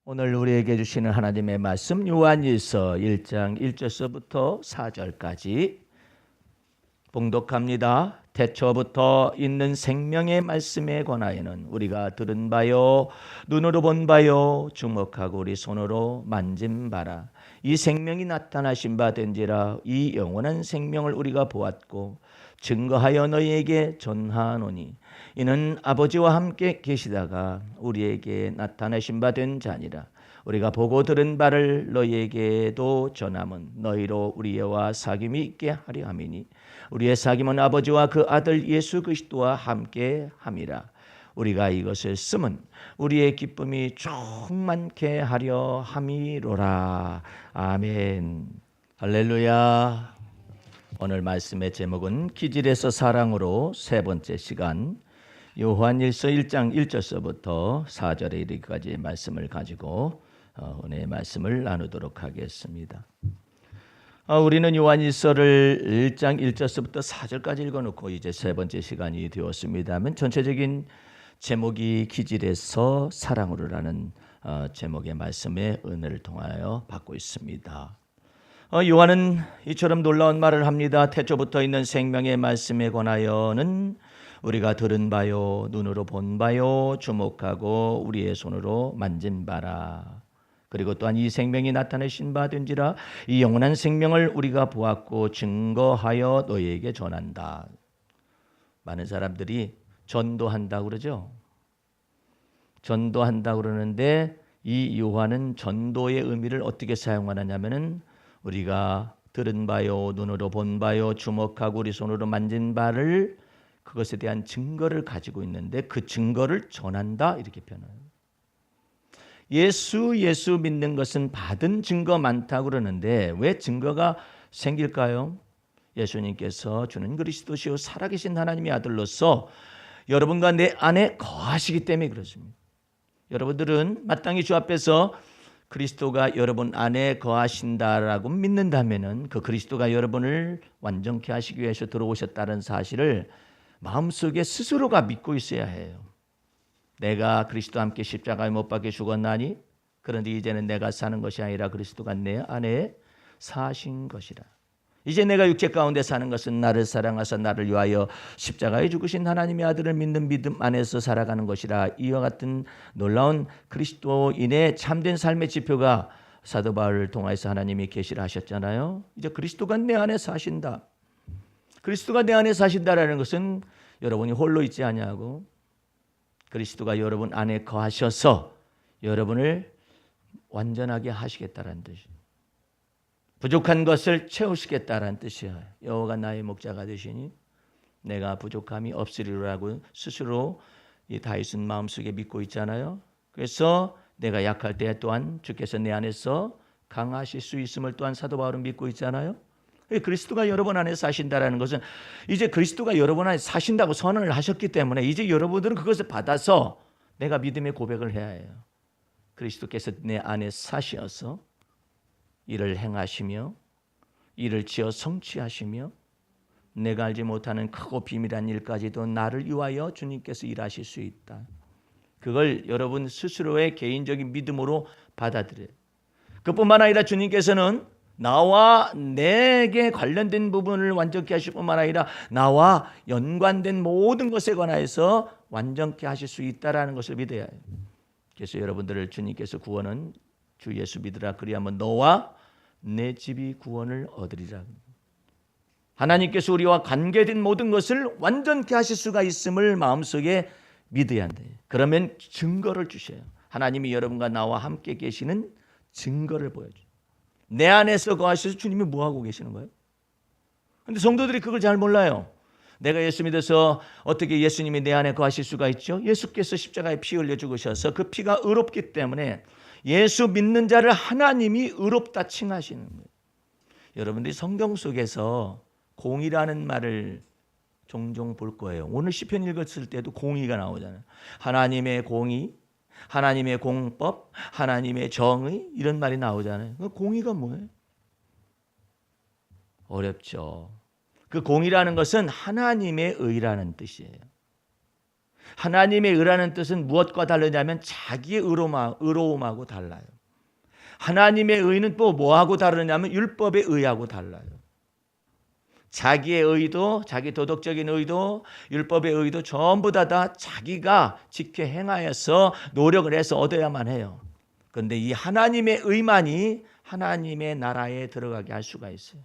오늘 우리에게 주시는 하나님의 말씀 요한일서 1장 1절서부터 4절까지 봉독합니다. 태초부터 있는 생명의 말씀에 관하여는 우리가 들은 바요 눈으로 본 바요 주목하고 우리 손으로 만진 바라. 이 생명이 나타나신 바 된지라. 이 영원한 생명을 우리가 보았고 증거하여 너희에게 전하노니 이는 아버지와 함께 계시다가 우리에게 나타나신 바 된 자니라. 우리가 보고 들은 바를 너희에게도 전함은 너희로 우리와 사귐이 있게 하려 함이니 우리의 사귐은 아버지와 그 아들 예수 그리스도와 함께 함이라. 우리가 이것을 쓰면 우리의 기쁨이 충만케 하려 함이로라. 아멘. 할렐루야. 오늘 말씀의 제목은 기질에서 사랑으로 세 번째 시간 요한일서 1장 1절서부터 4절에 이르기까지의 말씀을 가지고 오늘 말씀을 나누도록 하겠습니다. 우리는 요한일서를 1장 1절서부터 4절까지 읽어놓고 이제 세 번째 시간이 되었습니다만 전체적인 제목이 기질에서 사랑으로라는 제목의 말씀의 은혜를 통하여 받고 있습니다. 요한은 이처럼 놀라운 말을 합니다. 태초부터 있는 생명의 말씀에 관하여는 우리가 들은 바요 눈으로 본 바요 주목하고 우리의 손으로 만진 바라. 그리고 또한 이 생명이 나타내신 바 된지라. 이 영원한 생명을 우리가 보았고 증거하여 너희에게 전한다. 많은 사람들이 전도한다고 그러죠. 전도한다고 그러는데 이 요한은 전도의 의미를 어떻게 사용하느냐면은 우리가 들은 바요 눈으로 본 바요 주목하고 우리 손으로 만진 바를 그것에 대한 증거를 가지고 있는데 그 증거를 전한다 이렇게 표현해요. 예수 믿는 것은 받은 증거 많다고 그러는데 왜 증거가 생길까요? 예수님께서 주는 그리스도시요 살아계신 하나님의 아들로서 여러분과 내 안에 거하시기 때문에 그렇습니다. 여러분들은 마땅히 주 앞에서 그리스도가 여러분 안에 거하신다라고 믿는다면은 그 그리스도가 여러분을 완전케 하시기 위해서 들어오셨다는 사실을 마음속에 스스로가 믿고 있어야 해요. 내가 그리스도와 함께 십자가에 못 박혀 죽었나니 그런데 이제는 내가 사는 것이 아니라 그리스도가 내 안에 사신 것이라. 이제 내가 육체 가운데 사는 것은 나를 사랑하사 나를 위하여 십자가에 죽으신 하나님의 아들을 믿는 믿음 안에서 살아가는 것이라. 이와 같은 놀라운 그리스도인의 참된 삶의 지표가 사도 바울을 통해서 하나님이 계시를 하셨잖아요. 이제 그리스도가 내 안에 사신다. 그리스도가 내 안에 사신다라는 것은 여러분이 홀로 있지 아니하고 그리스도가 여러분 안에 거하셔서 여러분을 완전하게 하시겠다라는 뜻이에요. 부족한 것을 채우시겠다라는 뜻이에요. 여호와가 나의 목자가 되시니 내가 부족함이 없으리라고 스스로 이 다윗은 마음속에 믿고 있잖아요. 그래서 내가 약할 때 또한 주께서 내 안에서 강하실 수 있음을 또한 사도 바울은 믿고 있잖아요. 그리스도가 여러분 안에 사신다라는 것은 이제 그리스도가 여러분 안에 사신다고 선언을 하셨기 때문에 이제 여러분들은 그것을 받아서 내가 믿음의 고백을 해야 해요. 그리스도께서 내 안에 사시어서 이를 행하시며 이를 지어 성취하시며 내가 알지 못하는 크고 비밀한 일까지도 나를 위하여 주님께서 일하실 수 있다. 그걸 여러분 스스로의 개인적인 믿음으로 받아들여요. 그뿐만 아니라 주님께서는 나와 내게 관련된 부분을 완전케 하실 뿐만 아니라 나와 연관된 모든 것에 관하여서 완전케 하실 수 있다라는 것을 믿어야 해요. 그래서 여러분들을 주님께서 구원은 주 예수 믿으라 그리하면 너와 내 집이 구원을 얻으리라. 하나님께서 우리와 관계된 모든 것을 완전케 하실 수가 있음을 마음속에 믿어야 한다. 그러면 증거를 주셔요. 하나님이 여러분과 나와 함께 계시는 증거를 보여줘요. 내 안에서 거하셔서 주님이 뭐하고 계시는 거예요? 그런데 성도들이 그걸 잘 몰라요. 내가 예수 믿어서 어떻게 예수님이 내 안에 거하실 수가 있죠? 예수께서 십자가에 피 흘려 죽으셔서 그 피가 의롭기 때문에 예수 믿는 자를 하나님이 의롭다 칭하시는 거예요. 여러분들이 성경 속에서 공의라는 말을 종종 볼 거예요. 오늘 시편 읽었을 때도 공의가 나오잖아요. 하나님의 공의, 하나님의 공법, 하나님의 정의 이런 말이 나오잖아요. 그 공의가 뭐예요? 어렵죠. 그 공의라는 것은 하나님의 의라는 뜻이에요. 하나님의 의라는 뜻은 무엇과 다르냐면 자기의 의로움하고 달라요. 하나님의 의는 또 뭐하고 다르냐면 율법의 의하고 달라요. 자기의 의도, 자기 도덕적인 의도, 율법의 의도 전부 다 자기가 지켜 행하여서 노력을 해서 얻어야만 해요. 그런데 이 하나님의 의만이 하나님의 나라에 들어가게 할 수가 있어요.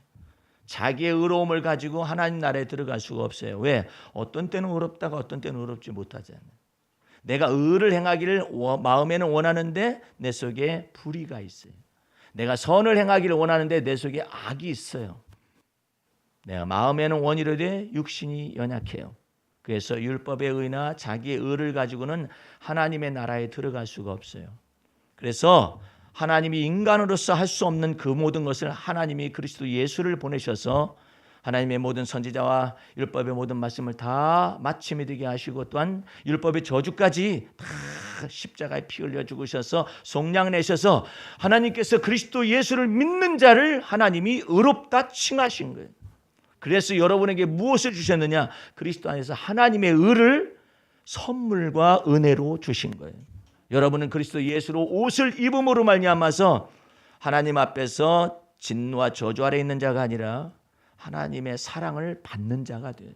자기의 의로움을 가지고 하나님 나라에 들어갈 수가 없어요. 왜? 어떤 때는 의롭다가 어떤 때는 의롭지 못하잖아요. 내가 의를 행하기를 마음에는 원하는데 내 속에 불의가 있어요. 내가 선을 행하기를 원하는데 내 속에 악이 있어요. 내가 마음에는 원이로되 육신이 연약해요. 그래서 율법의 의나 자기의 의를 가지고는 하나님의 나라에 들어갈 수가 없어요. 그래서 하나님이 인간으로서 할 수 없는 그 모든 것을 하나님이 그리스도 예수를 보내셔서 하나님의 모든 선지자와 율법의 모든 말씀을 다 마침이 되게 하시고 또한 율법의 저주까지 다 십자가에 피 흘려 죽으셔서 속량 내셔서 하나님께서 그리스도 예수를 믿는 자를 하나님이 의롭다 칭하신 거예요. 그래서 여러분에게 무엇을 주셨느냐? 그리스도 안에서 하나님의 의를 선물과 은혜로 주신 거예요. 여러분은 그리스도 예수로 옷을 입음으로 말미암아서 하나님 앞에서 진노와 저주 아래 있는 자가 아니라 하나님의 사랑을 받는 자가 돼요.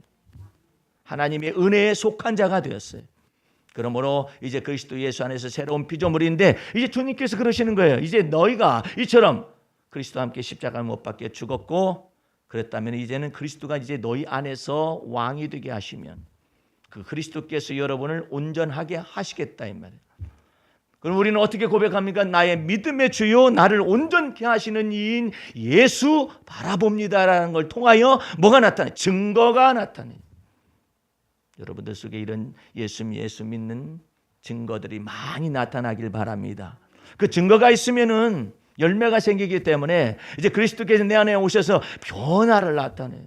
하나님의 은혜에 속한 자가 되었어요. 그러므로 이제 그리스도 예수 안에서 새로운 피조물인데 이제 주님께서 그러시는 거예요. 이제 너희가 이처럼 그리스도와 함께 십자가를 못 박게 죽었고 그랬다면 이제는 그리스도가 이제 너희 안에서 왕이 되게 하시면 그 그리스도께서 여러분을 온전하게 하시겠다 이 말이에요. 그럼 우리는 어떻게 고백합니까? 나의 믿음의 주요 나를 온전케 하시는 이인 예수 바라봅니다라는 걸 통하여 뭐가 나타나요? 증거가 나타나요. 여러분들 속에 이런 예수 믿는 증거들이 많이 나타나길 바랍니다. 그 증거가 있으면은 열매가 생기기 때문에 이제 그리스도께서 내 안에 오셔서 변화를 나타내요.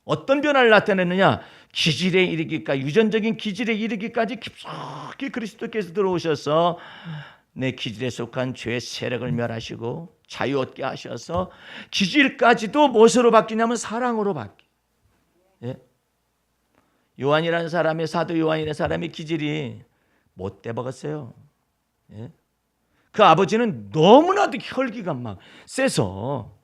어떤 변화를 나타내느냐? 기질에 이르기까지, 유전적인 기질에 이르기까지 깊숙이 그리스도께서 들어오셔서 내 기질에 속한 죄의 세력을 멸하시고 자유 얻게 하셔서 기질까지도 무엇으로 바뀌냐면 사랑으로 바뀌어요. 예? 요한이라는 사람의 사도 요한이라는 사람의 기질이 못돼 먹었어요. 예? 그 아버지는 너무나도 혈기가 막 세서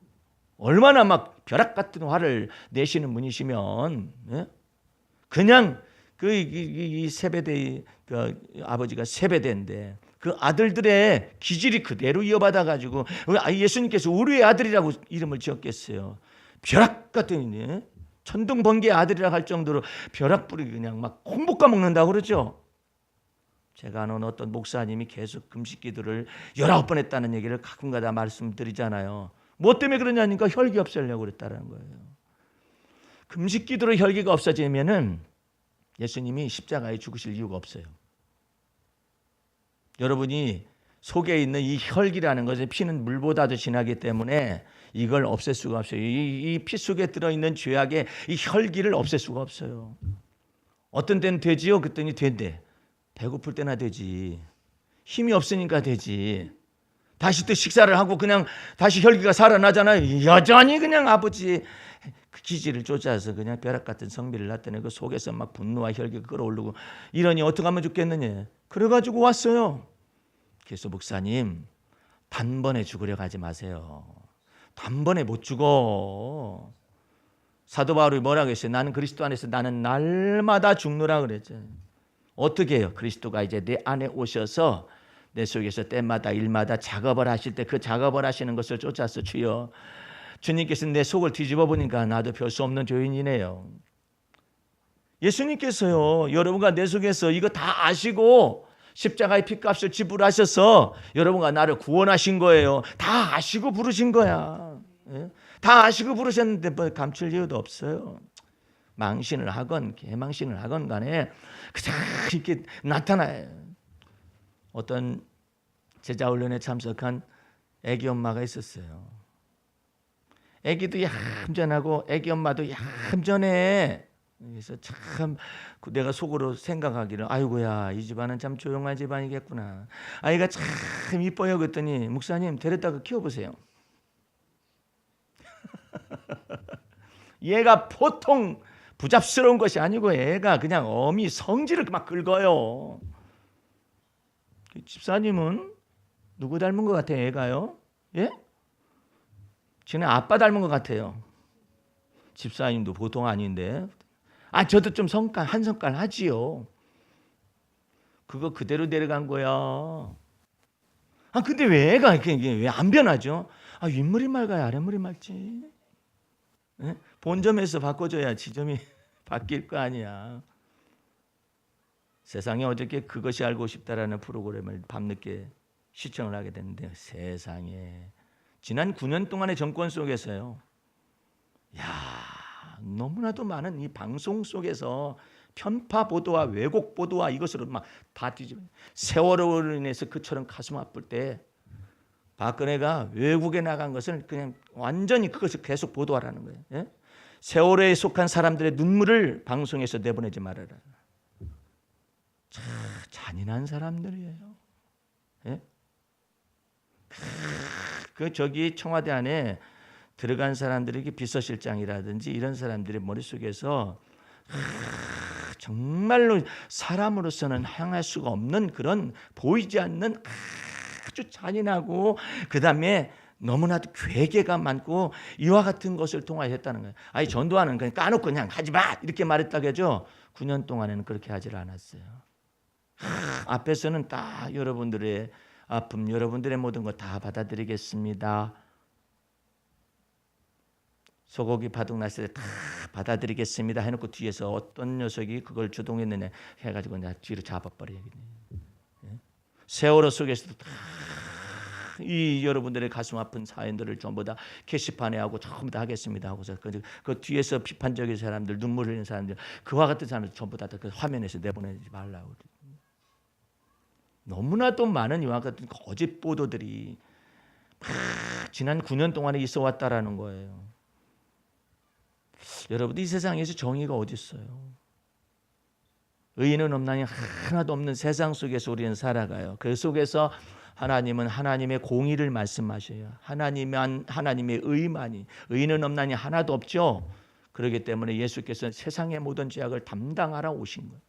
얼마나 막 벼락 같은 화를 내시는 분이시면 예? 그냥 이 세베대 그 아버지가 세베대인데 그 아들들의 기질이 그대로 이어받아 가지고 예수님께서 우리의 아들이라고 이름을 지었겠어요. 벼락 같은 예? 천둥 번개의 아들이라 할 정도로 벼락 뿌리 그냥 막 콩 볶아 먹는다고 그러죠. 제가 아는 어떤 목사님이 계속 금식 기도를 19번 했다는 얘기를 가끔가다 말씀드리잖아요. 뭐 때문에 그러냐니까 혈기 없애려고 그랬다는 거예요. 금식 기도로 혈기가 없어지면은 예수님이 십자가에 죽으실 이유가 없어요. 여러분이 속에 있는 이 혈기라는 것의 피는 물보다도 진하기 때문에 이걸 없앨 수가 없어요. 이 피 속에 들어있는 죄악의 이 혈기를 없앨 수가 없어요. 어떤 때는 되지요? 그랬더니 된대. 배고플 때나 되지. 힘이 없으니까 되지. 다시 또 식사를 하고 그냥 다시 혈기가 살아나잖아요. 여전히 그냥 아버지의 그 기질을 쫓아서 그냥 벼락 같은 성비를 나타내고 속에서 막 분노와 혈기가 끌어오르고 이러니 어떻게 하면 좋겠느냐. 그래가지고 왔어요. 그래서 목사님 단번에 죽으려고 하지 마세요. 단번에 못 죽어. 사도 바울이 뭐라고 했어요? 나는 그리스도 안에서 나는 날마다 죽노라 그랬죠. 어떻게 해요? 그리스도가 이제 내 안에 오셔서 내 속에서 때마다 일마다 작업을 하실 때 그 작업을 하시는 것을 쫓아서 주여 주님께서 내 속을 뒤집어 보니까 나도 별 수 없는 죄인이네요. 예수님께서요 여러분과 내 속에서 이거 다 아시고 십자가의 피값을 지불하셔서 여러분과 나를 구원하신 거예요. 다 아시고 부르신 거야. 예? 다 아시고 부르셨는데 뭐 감출 이유도 없어요. 망신을 하건 개망신을 하건 간에 그냥 이렇게 나타나요. 어떤 제자 훈련에 참석한 애기 엄마가 있었어요. 애기도 얌전하고 애기 엄마도 얌전해. 그래서 참 내가 속으로 생각하기를 아이고야 이 집안은 참 조용한 집안이겠구나. 아이가 참 이뻐요. 그랬더니 목사님 데려다가 키워보세요. 얘가 보통 부잡스러운 것이 아니고 애가 그냥 어미 성질을 막 긁어요. 집사님은 누구 닮은 것 같아요? 애가요? 예? 지네 아빠 닮은 것 같아요. 집사님도 보통 아닌데. 저도 좀 한 성깔 하지요. 그거 그대로 내려간 거야. 근데 왜 애가 왜 안 변하죠? 윗물이 맑아야 아랫물이 맑지. 예? 본점에서 바꿔줘야 지점이 바뀔 거 아니야. 세상에 어저께 그것이 알고 싶다라는 프로그램을 밤늦게 시청을 하게 됐는데, 세상에 지난 9년 동안의 정권 속에서요, 너무나도 많은 이 방송 속에서 편파 보도와 왜곡 보도와 이것으로 막 다 뒤집어. 세월호로 인해서 그처럼 가슴 아플 때 박근혜가 외국에 나간 것을 그냥 완전히 그것을 계속 보도하라는 거예요. 예? 세월호에 속한 사람들의 눈물을 방송에서 내보내지 말아라. 참 잔인한 사람들이에요. 예? 저기 청와대 안에 들어간 사람들에게 비서실장이라든지 이런 사람들의 머릿속에서 정말로 사람으로서는 향할 수가 없는 그런 보이지 않는 아주 잔인하고 그다음에 너무나도 괴계가 많고 이와 같은 것을 통하였다는 거예요. 전두환은 그냥 까놓고 그냥 하지 마 이렇게 말했다고 하죠. 9년 동안에는 그렇게 하질 않았어요. 앞에서는 다 여러분들의 아픔, 여러분들의 모든 거 다 받아들이겠습니다. 소고기 바둑 났을 때 다 받아들이겠습니다 해놓고 뒤에서 어떤 녀석이 그걸 주동했느냐 해가지고 그냥 뒤로 잡아버리겠네. 세월호 속에서도 다 이 여러분들의 가슴 아픈 사연들을 전부 다 게시판에 하고 전부 다 하겠습니다 하고서 그 뒤에서 비판적인 사람들, 눈물 흘리는 사람들, 그와 같은 사람들 전부 다 그 화면에서 내보내지 말라고. 너무나도 많은 이와 같은 거짓 보도들이 지난 9년 동안에 있어 왔다라는 거예요. 여러분, 이 세상에서 정의가 어디 있어요? 의인은 없나니 하나도 없는 세상 속에서 우리는 살아가요. 그 속에서 하나님은 하나님의 공의를 말씀하셔요. 하나님의 의만이, 의인은 없나니 하나도 없죠. 그렇기 때문에 예수께서 세상의 모든 죄악을 담당하러 오신 거예요.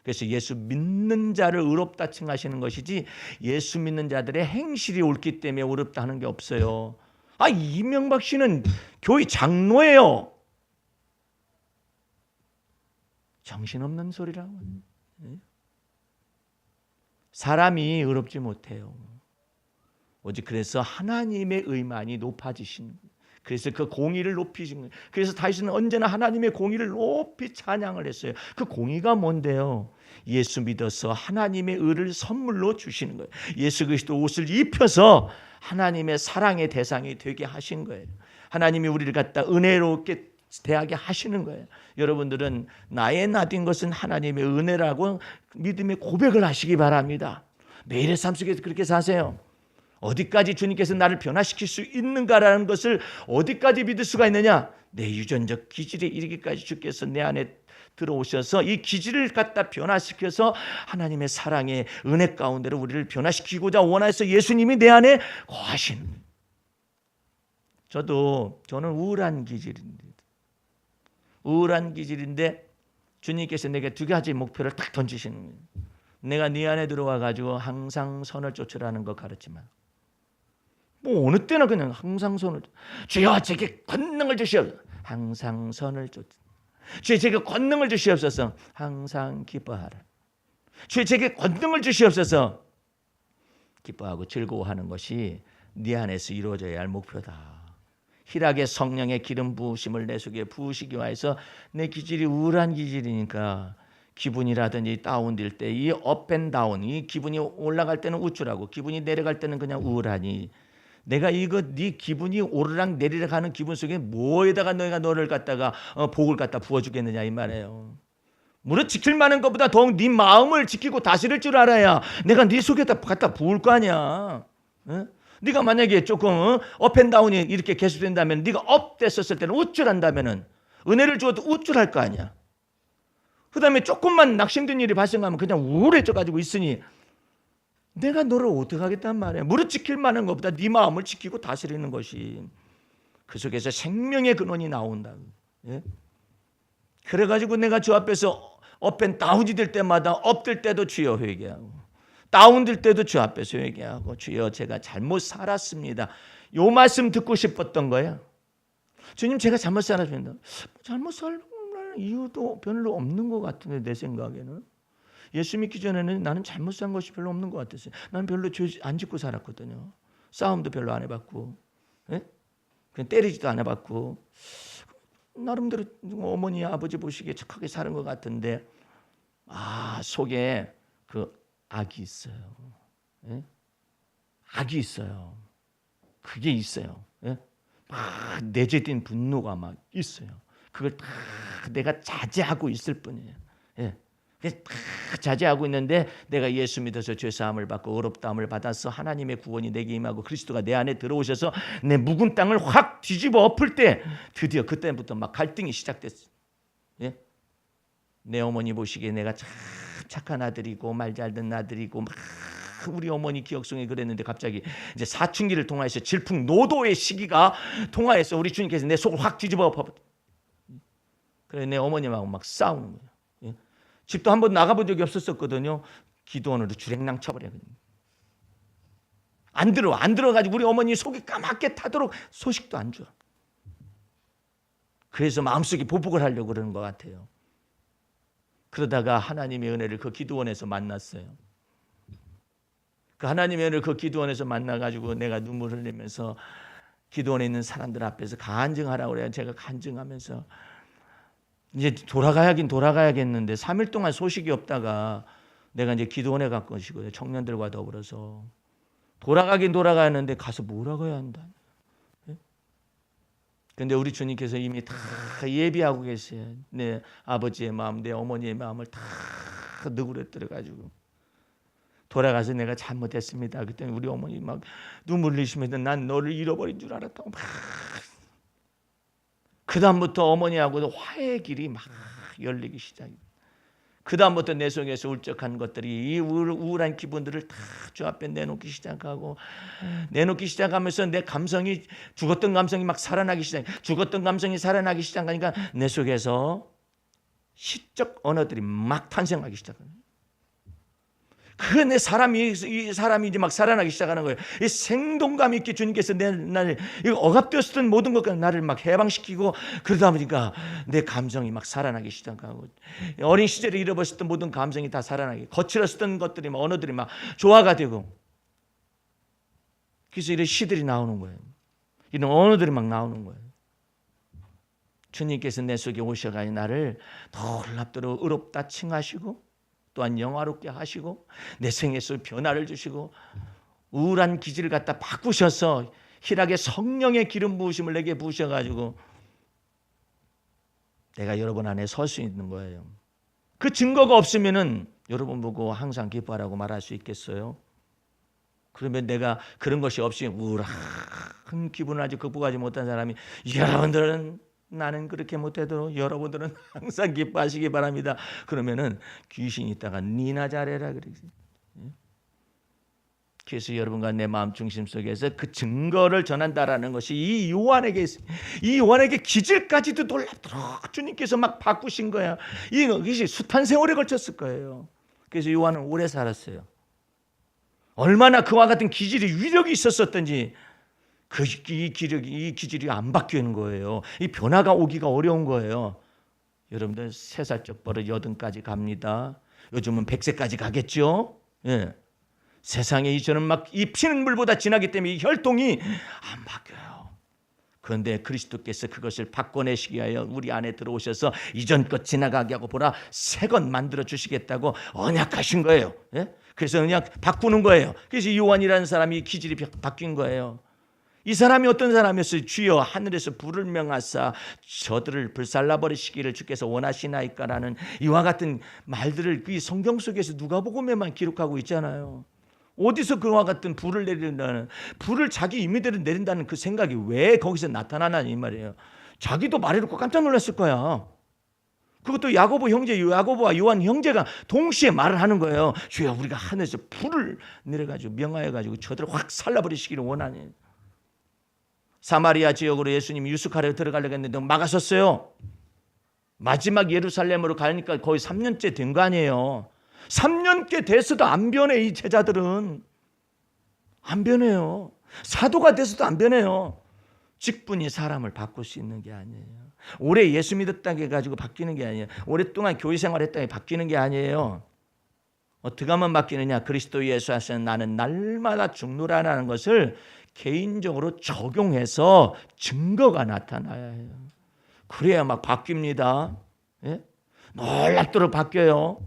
그래서 예수 믿는 자를 의롭다 칭하시는 것이지 예수 믿는 자들의 행실이 옳기 때문에 의롭다 하는 게 없어요. 이명박 씨는 교회 장로예요. 정신없는 소리라고. 사람이 의롭지 못해요. 오직 그래서 하나님의 의만이 높아지시는 거예요. 그래서 그 공의를 높이신 거예요. 그래서 다윗은 언제나 하나님의 공의를 높이 찬양을 했어요. 그 공의가 뭔데요? 예수 믿어서 하나님의 의를 선물로 주시는 거예요. 예수 그리스도 옷을 입혀서 하나님의 사랑의 대상이 되게 하신 거예요. 하나님이 우리를 갖다 은혜롭게 대하게 하시는 거예요. 여러분들은 나의 나된 것은 하나님의 은혜라고 믿음의 고백을 하시기 바랍니다. 매일의 삶 속에서 그렇게 사세요. 어디까지 주님께서 나를 변화시킬 수 있는가라는 것을 어디까지 믿을 수가 있느냐? 내 유전적 기질에 이르기까지 주께서 내 안에 들어오셔서 이 기질을 갖다 변화시켜서 하나님의 사랑의 은혜 가운데로 우리를 변화시키고자 원하셔서 예수님이 내 안에 거하시는 거예요. 저는 우울한 기질인데 주님께서 내게 두 가지 목표를 딱 던지시는 거예요. 내가 네 안에 들어와 가지고 항상 선을 쫓으라는 거 가르치면 어느 때나 그냥 항상 선을 주여 제게 권능을 주시옵소서. 항상 선을 쫓. 주여 제게 권능을 주시옵소서. 항상 기뻐하라. 주여 제게 권능을 주시옵소서. 기뻐하고 즐거워하는 것이 네 안에서 이루어져야 할 목표다. 희락의 성령의 기름 부으심을 내 속에 부으시기 위해서 내 기질이 우울한 기질이니까 기분이라든지 다운될 때 이 업앤다운, 이 기분이 올라갈 때는 우쭐하고 기분이 내려갈 때는 그냥 우울하니 내가 네 기분이 오르락 내리락 하는 기분 속에 뭐에다가 너희가 너를 갖다가 복을 갖다 부어주겠느냐 이 말이에요. 무릇 지킬 만한 것보다 더욱 네 마음을 지키고 다스릴 줄 알아야 내가 네 속에다 갖다 부을 거 아니야. 네가 만약에 조금 업앤다운이 이렇게 계속된다면 네가 업 됐었을 때는 우쭐한다면은 은혜를 주어도 우쭐할 거 아니야. 그 다음에 조금만 낙심된 일이 발생하면 그냥 우울해져 가지고 있으니 내가 너를 어떻게 하겠단 말이야. 무릇 지킬 만한 것보다 네 마음을 지키고 다스리는 것이 그 속에서 생명의 근원이 나온다. 예? 그래가지고 내가 주 앞에서 업앤 다운이 될 때마다 업될 때도 주여 회개하고 다운될 때도 주 앞에서 회개하고 주여 제가 잘못 살았습니다. 요 말씀 듣고 싶었던 거예요. 주님 제가 잘못 살았습니다. 잘못 살 이유도 별로 없는 것 같은데 내 생각에는. 예수 믿기 전에는 나는 잘못 산 것이 별로 없는 것 같았어요. 나는 별로 죄 안 짓고 살았거든요. 싸움도 별로 안 해봤고, 예? 그냥 때리지도 안 해봤고, 나름대로 어머니 아버지 보시기에 착하게 사는 것 같은데, 속에 그 악이 있어요. 예? 악이 있어요. 그게 있어요. 예? 막 내재된 분노가 막 있어요. 그걸 다 내가 자제하고 있을 뿐이에요. 예. 자제하고 있는데 내가 예수 믿어서 죄사함을 받고 의롭다함을 받아서 하나님의 구원이 내게 임하고 그리스도가 내 안에 들어오셔서 내 묵은 땅을 확 뒤집어 엎을 때 드디어 그때부터 막 갈등이 시작됐어요. 예? 내 어머니 보시기에 내가 참 착한 아들이고 말 잘 듣는 아들이고 막 우리 어머니 기억 속에 그랬는데 갑자기 이제 사춘기를 통해서 질풍노도의 시기가 통하여서 우리 주님께서 내 속을 확 뒤집어 엎어. 그래 내 어머님하고 막 싸우는 거예요. 예? 집도 한번 나가본 적이 없었거든요. 기도원으로 주랭랑 쳐버려요. 안 들어가지고 우리 어머니 속이 까맣게 타도록 소식도 안 줘. 그래서 마음속에 보복을 하려고 그러는 것 같아요. 그러다가 하나님의 은혜를 그 기도원에서 만났어요. 그 하나님의 은혜를 그 기도원에서 만나가지고 내가 눈물을 흘리면서 기도원에 있는 사람들 앞에서 간증하라고 그래요. 제가 간증하면서 이제 돌아가야겠는데 3일 동안 소식이 없다가 내가 이제 기도원에 갈 것이고요. 청년들과 더불어서 돌아가야하는데 가서 뭐라고 해야 한다. 그런데 우리 주님께서 이미 다 예비하고 계세요. 내 아버지의 마음, 내 어머니의 마음을 다 누그러뜨려 가지고 돌아가서 내가 잘못했습니다. 그때 우리 어머니 막 눈물 흘리시면서 난 너를 잃어버린 줄 알았다고 막. 그 다음부터 어머니하고도 화해의 길이 막 열리기 시작해요. 그 다음부터 내 속에서 울적한 것들이 이 우울한 기분들을 다 주 앞에 내놓기 시작하면서 내 감성이 죽었던 감성이 막 살아나기 살아나기 시작하니까 내 속에서 시적 언어들이 막 탄생하기 시작합니다. 그 내 이 사람이 이제 막 살아나기 시작하는 거예요. 이 생동감 있게 주님께서 나를 억압되었던 모든 것과 나를 막 해방시키고 그러다 보니까 내 감정이 막 살아나기 시작하고 어린 시절에 잃어버렸던 모든 감정이 다 살아나게 거칠었던 것들이 막 언어들이 막 조화가 되고 그래서 이런 시들이 나오는 거예요. 이런 언어들이 막 나오는 거예요. 주님께서 내 속에 오셔가지고 나를 놀랍도록 의롭다 칭하시고 또한 영화롭게 하시고 내 생에서 변화를 주시고 우울한 기질을 갖다 바꾸셔서 희락의 성령의 기름 부으심을 내게 부으셔가지고 내가 여러분 안에 설 수 있는 거예요. 그 증거가 없으면은 여러분 보고 항상 기뻐하라고 말할 수 있겠어요? 그러면 내가 그런 것이 없이 우울한 기분을 아직 극복하지 못한 사람이 여러분들은 나는 그렇게 못해도 여러분들은 항상 기뻐하시기 바랍니다. 그러면은 귀신이 있다가 니나 잘해라 그러지. 그래서 여러분과 내 마음 중심 속에서 그 증거를 전한다라는 것이 이 요한에게 기질까지도 놀랍도록 주님께서 막 바꾸신 거야. 이것이 숱한 세월에 걸쳤을 거예요. 그래서 요한은 오래 살았어요. 얼마나 그와 같은 기질이 위력이 있었었던지. 이 기질이 안 바뀌는 거예요. 이 변화가 오기가 어려운 거예요. 여러분들 3살적 버릇 80까지 갑니다. 요즘은 100세까지 가겠죠. 예. 세상에 이전은 막 이 피는 물보다 진하기 때문에 이 혈통이 안 바뀌어요. 그런데 그리스도께서 그것을 바꿔내시기 위하여 우리 안에 들어오셔서 이전 것 지나가게 하고 보라 새 것 만들어 주시겠다고 언약하신 거예요. 예? 그래서 그냥 바꾸는 거예요. 그래서 요한이라는 사람이 기질이 바뀐 거예요. 이 사람이 어떤 사람이었어요? 주여 하늘에서 불을 명하사 저들을 불살라 버리시기를 주께서 원하시나이까라는 이와 같은 말들을 이 성경 속에서 누가복음에만 기록하고 있잖아요. 어디서 그와 같은 불을 내린다는 불을 자기 임의대로 내린다는 그 생각이 왜 거기서 나타나나 이 말이에요. 자기도 말해놓고 깜짝 놀랐을 거야. 그것도 야고보와 요한 형제가 동시에 말을 하는 거예요. 주여 우리가 하늘에서 불을 내려가지고 명하여가지고 저들을 확 살라버리시기를 원하니. 사마리아 지역으로 예수님이 유숙하려 들어가려고 했는데 막아섰어요. 마지막 예루살렘으로 가니까 거의 3년째 된 거 아니에요. 3년째 돼서도 안 변해. 이 제자들은 안 변해요. 사도가 돼서도 안 변해요. 직분이 사람을 바꿀 수 있는 게 아니에요. 오래 예수 믿었다고 해가지고 바뀌는 게 아니에요. 오랫동안 교회 생활했다고 바뀌는 게 아니에요. 어떻게 하면 바뀌느냐? 그리스도 예수 하시는 나는 날마다 죽노라라는 것을 개인적으로 적용해서 증거가 나타나야 해요. 그래야 막 바뀝니다. 예? 놀랍도록 바뀌어요.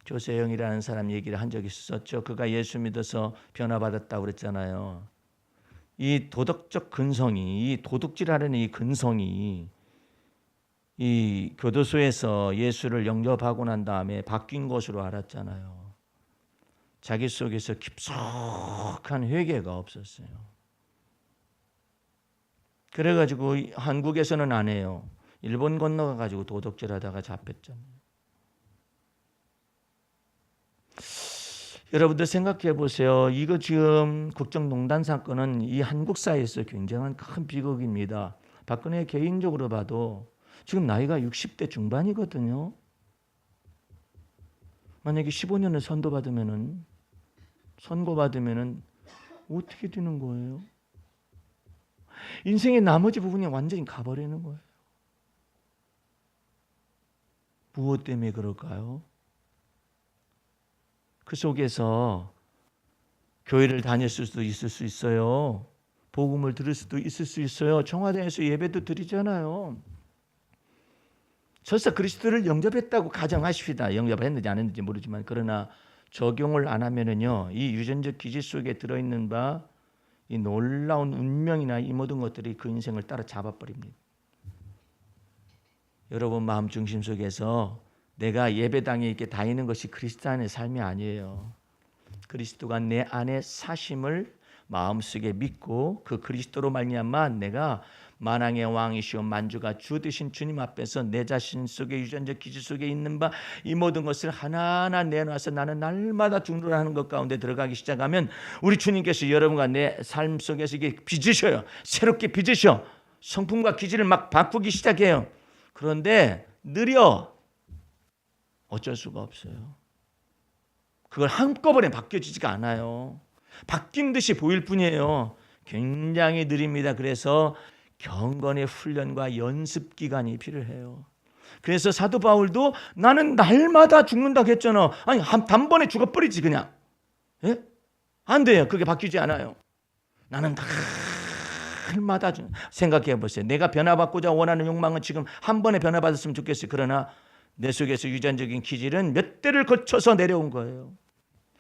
조세영이라는 사람 얘기를 한 적이 있었죠. 그가 예수 믿어서 변화받았다고 그랬잖아요. 이 도덕적 근성이, 이 도둑질하는 이 근성이 이 교도소에서 예수를 영접하고 난 다음에 바뀐 것으로 알았잖아요. 자기 속에서 깊숙한 회개가 없었어요. 그래가지고 한국에서는 안 해요. 일본 건너가가지고 도둑질하다가 잡혔잖아요. 여러분들 생각해 보세요. 이거 지금 국정농단 사건은 이 한국 사회에서 굉장한 큰 비극입니다. 박근혜 개인적으로 봐도 지금 나이가 60대 중반이거든요. 만약에 15년을 선고받으면은 어떻게 되는 거예요? 인생의 나머지 부분이 완전히 가버리는 거예요. 무엇 때문에 그럴까요? 그 속에서 교회를 다닐 수도 있을 수 있어요. 복음을 들을 수도 있을 수 있어요. 청와대에서 예배도 드리잖아요. 설사 그리스도를 영접했다고 가정하십시다. 영접했는지 안 했는지 모르지만 그러나 적용을 안 하면은요, 이 유전적 기질 속에 들어있는 바 이 놀라운 운명이나 이 모든 것들이 그 인생을 따라 잡아버립니다. 여러분 마음 중심 속에서 내가 예배당에 이렇게 다니는 것이 그리스도 안의 삶이 아니에요. 그리스도가 내 안에 사심을 마음속에 믿고 그 그리스도로 말미암아 내가 만왕의 왕이시오 만주가 주 되신 주님 앞에서 내 자신 속에 유전적 기질 속에 있는 바 이 모든 것을 하나하나 내놔서 나는 날마다 죽노라는 것 가운데 들어가기 시작하면 우리 주님께서 여러분과 내 삶 속에서 이게 빚으셔요. 새롭게 빚으셔. 성품과 기질을 막 바꾸기 시작해요. 그런데 느려. 어쩔 수가 없어요. 그걸 한꺼번에 바뀌어지지가 않아요. 바뀐 듯이 보일 뿐이에요. 굉장히 느립니다. 그래서 경건의 훈련과 연습 기간이 필요해요. 그래서 사도 바울도 나는 날마다 죽는다고 했잖아. 아니 단번에 죽어버리지 그냥. 예? 안 돼요. 그게 바뀌지 않아요. 나는 날마다 생각해 보세요. 내가 변화받고자 원하는 욕망은 지금 한 번에 변화받았으면 좋겠어요. 그러나 내 속에서 유전적인 기질은 몇 대를 거쳐서 내려온 거예요.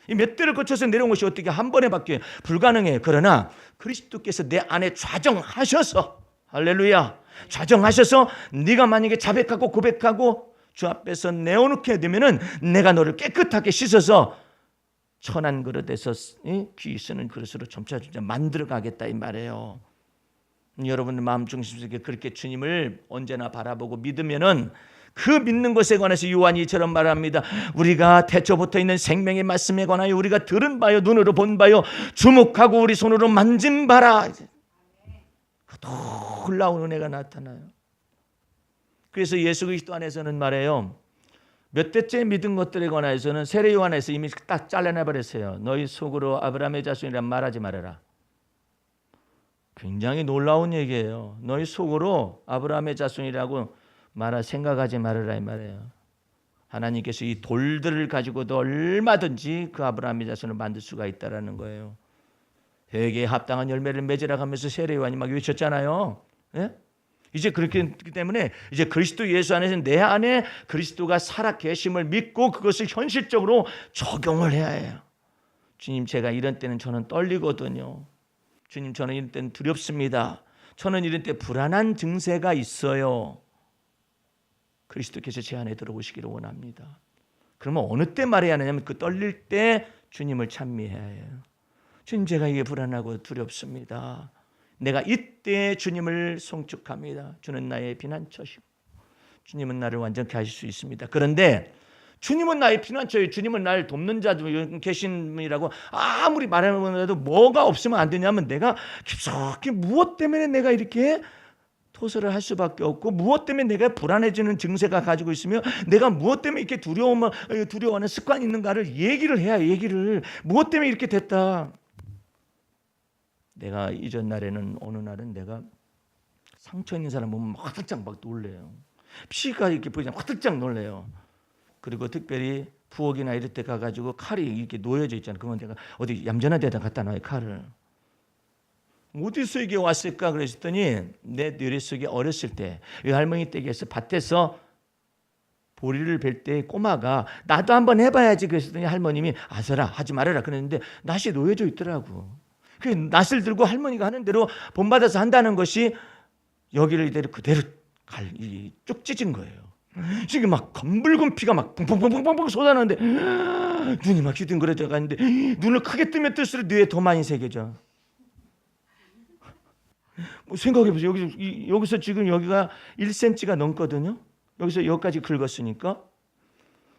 이 몇 대를 거쳐서 내려온 것이 어떻게 한 번에 바뀌어요? 불가능해요. 그러나 그리스도께서 내 안에 좌정하셔서 할렐루야 좌정하셔서 네가 만약에 자백하고 고백하고 주 앞에서 내어놓게 되면은 내가 너를 깨끗하게 씻어서 천한 그릇에서 귀 쓰는 그릇으로 점차 만들어 가겠다 이 말이에요. 여러분의 마음 중심 속에 그렇게 주님을 언제나 바라보고 믿으면은 그 믿는 것에 관해서 요한이 이처럼 말합니다. 우리가 태초부터 있는 생명의 말씀에 관하여 우리가 들은 바요 눈으로 본 바요 주목하고 우리 손으로 만진 바라. 놀라운 은혜가 나타나요. 그래서 예수 그리스도 안에서는 말해요. 몇 대째 믿은 것들에 관해서는 세례 요한에서 이미 딱 잘라내버렸어요. 너희 속으로 아브라함의 자손이란 말하지 말아라. 굉장히 놀라운 얘기예요. 너희 속으로 아브라함의 자손이라고 말할 생각하지 말아라 이 말이에요. 하나님께서 이 돌들을 가지고도 얼마든지 그 아브라함의 자손을 만들 수가 있다라는 거예요. 회개에 합당한 열매를 맺으라 하면서 세례 요한이 막 외쳤잖아요. 예? 이제 그렇기 때문에 이제 그리스도 예수 안에서 내 안에 그리스도가 살아 계심을 믿고 그것을 현실적으로 적용을 해야 해요. 주님 제가 이런 때는 저는 떨리거든요. 주님 저는 이런 때는 두렵습니다. 저는 이런 때 불안한 증세가 있어요. 그리스도께서 제 안에 들어오시기를 원합니다. 그러면 어느 때 말해야 하냐면 그 떨릴 때 주님을 찬미해야 해요. 주님 제가 이게 불안하고 두렵습니다. 내가 이때 주님을 송축합니다. 주는 나의 피난처시고 주님은 나를 완전케 하실 수 있습니다. 그런데 주님은 나의 피난처예요. 주님은 나를 돕는 자 계신 분이라고 아무리 말하면 해도 뭐가 없으면 안 되냐면 내가 깊숙이 무엇 때문에 내가 이렇게 포설을 할 수밖에 없고, 무엇 때문에 내가 불안해지는 증세가 가지고 있으며 내가 무엇 때문에 이렇게 두려워하는 습관이 있는가를 얘기를 해야, 얘기를 무엇 때문에 이렇게 됐다. 내가 이전 날에는 어느 날은 내가 상처 있는 사람 보면 화들짝 막 놀래요. 피가 이렇게 보이면 화들짝 놀래요. 그리고 특별히 부엌이나 이럴 때 가가지고 칼이 이렇게 놓여져 있잖아요. 그러면 내가 어디 얌전한 데다 갖다 놔요, 칼을. 어디서 이게 왔을까 그랬더니 내 뇌리 속에 어렸을 때 이 할머니 댁에서 밭에서 보리를 벨 때 꼬마가 나도 한번 해봐야지 그랬더니 할머님이 아서라 하지 말아라 그랬는데 낫이 놓여져 있더라고. 그 낫을 들고 할머니가 하는 대로 본받아서 한다는 것이 여기를 이대로 그대로 쭉 찢은 거예요. 지금 막 검붉은 피가 막 펑펑펑펑펑 쏟아나는데 눈이 막 휘둥그레져 가는데 눈을 크게 뜨면 뜰수록 뇌에 더 많이 새겨져. 뭐 생각해보세요. 여기서 지금 여기가 1cm가 넘거든요. 여기서 여기까지 긁었으니까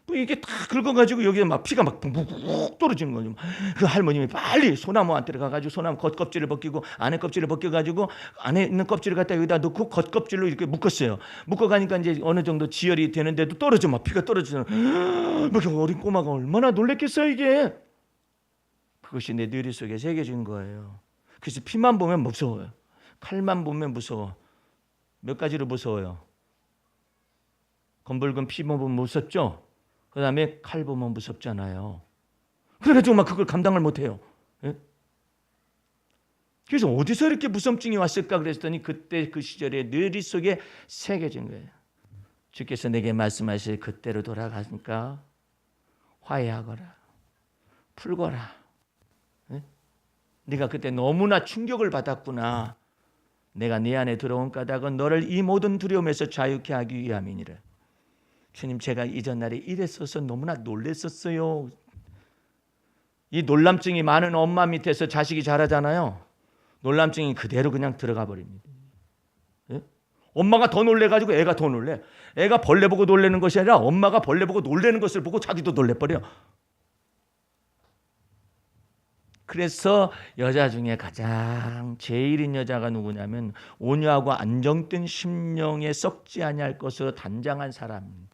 또 이게 다 긁어가지고 여기에 막 피가 막 푹 떨어지는 거죠. 그 할머님이 빨리 소나무한테 가가지고 소나무 겉껍질을 벗기고 안에 껍질을 벗겨가지고 안에 있는 껍질을 갖다 여기다 넣고 겉껍질로 이렇게 묶었어요. 묶어가니까 이제 어느 정도 지혈이 되는데도 떨어져 막 피가 떨어지는. 막 어린 꼬마가 얼마나 놀랬겠어요 이게. 그것이 내 뇌리 속에 새겨진 거예요. 그래서 피만 보면 무서워요. 칼만 보면 무서워. 몇 가지로 무서워요. 검붉은 피 보면 무섭죠. 그 다음에 칼 보면 무섭잖아요. 그래가지고 막 그걸 감당을 못해요. 예? 그래서 어디서 이렇게 무섭증이 왔을까 그랬더니 그때 그 시절에 뇌리 속에 새겨진 거예요. 주께서 내게 말씀하실 그때로 돌아가니까 화해하거라. 풀거라. 예? 네가 그때 너무나 충격을 받았구나. 내가 네 안에 들어온 까닭은 너를 이 모든 두려움에서 자유케 하기 위함이니라. 주님, 제가 이전 날에 이랬어서 너무나 놀랬었어요. 이 놀람증이 많은 엄마 밑에서 자식이 자라잖아요. 놀람증이 그대로 그냥 들어가 버립니다. 예? 엄마가 더 놀래가지고 애가 더 놀래. 애가 벌레 보고 놀래는 것이 아니라 엄마가 벌레 보고 놀래는 것을 보고 자기도 놀래버려. 그래서 여자 중에 가장 제일인 여자가 누구냐면 온유하고 안정된 심령에 썩지 아니할 것으로 단장한 사람.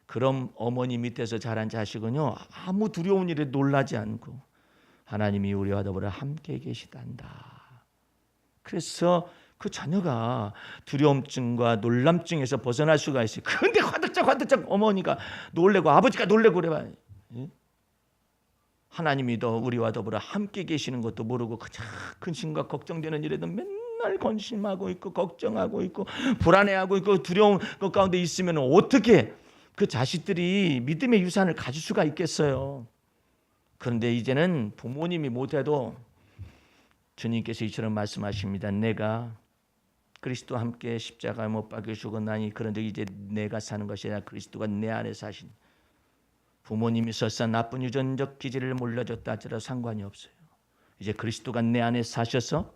그럼 어머니 밑에서 자란 자식은요 아무 두려운 일에 놀라지 않고 하나님이 우리와 더불어 함께 계시단다. 그래서 그 자녀가 두려움증과 놀람증에서 벗어날 수가 있어요. 그런데 화들짝 어머니가 놀래고 아버지가 놀래고 그래봐. 하나님이 더 우리와 더불어 함께 계시는 것도 모르고 가장 근심과 걱정되는 일에도 맨날 건심하고 있고 걱정하고 있고 불안해하고 있고 두려운 것 가운데 있으면 어떻게 그 자식들이 믿음의 유산을 가질 수가 있겠어요. 그런데 이제는 부모님이 못해도 주님께서 이처럼 말씀하십니다. 내가 그리스도와 함께 십자가에 못 박혀 죽었나니 그런데 이제 내가 사는 것이 아니라 그리스도가 내 안에 사시니 부모님이 설사 나쁜 유전적 기질을 몰라줬다 하더라도 상관이 없어요. 이제 그리스도가 내 안에 사셔서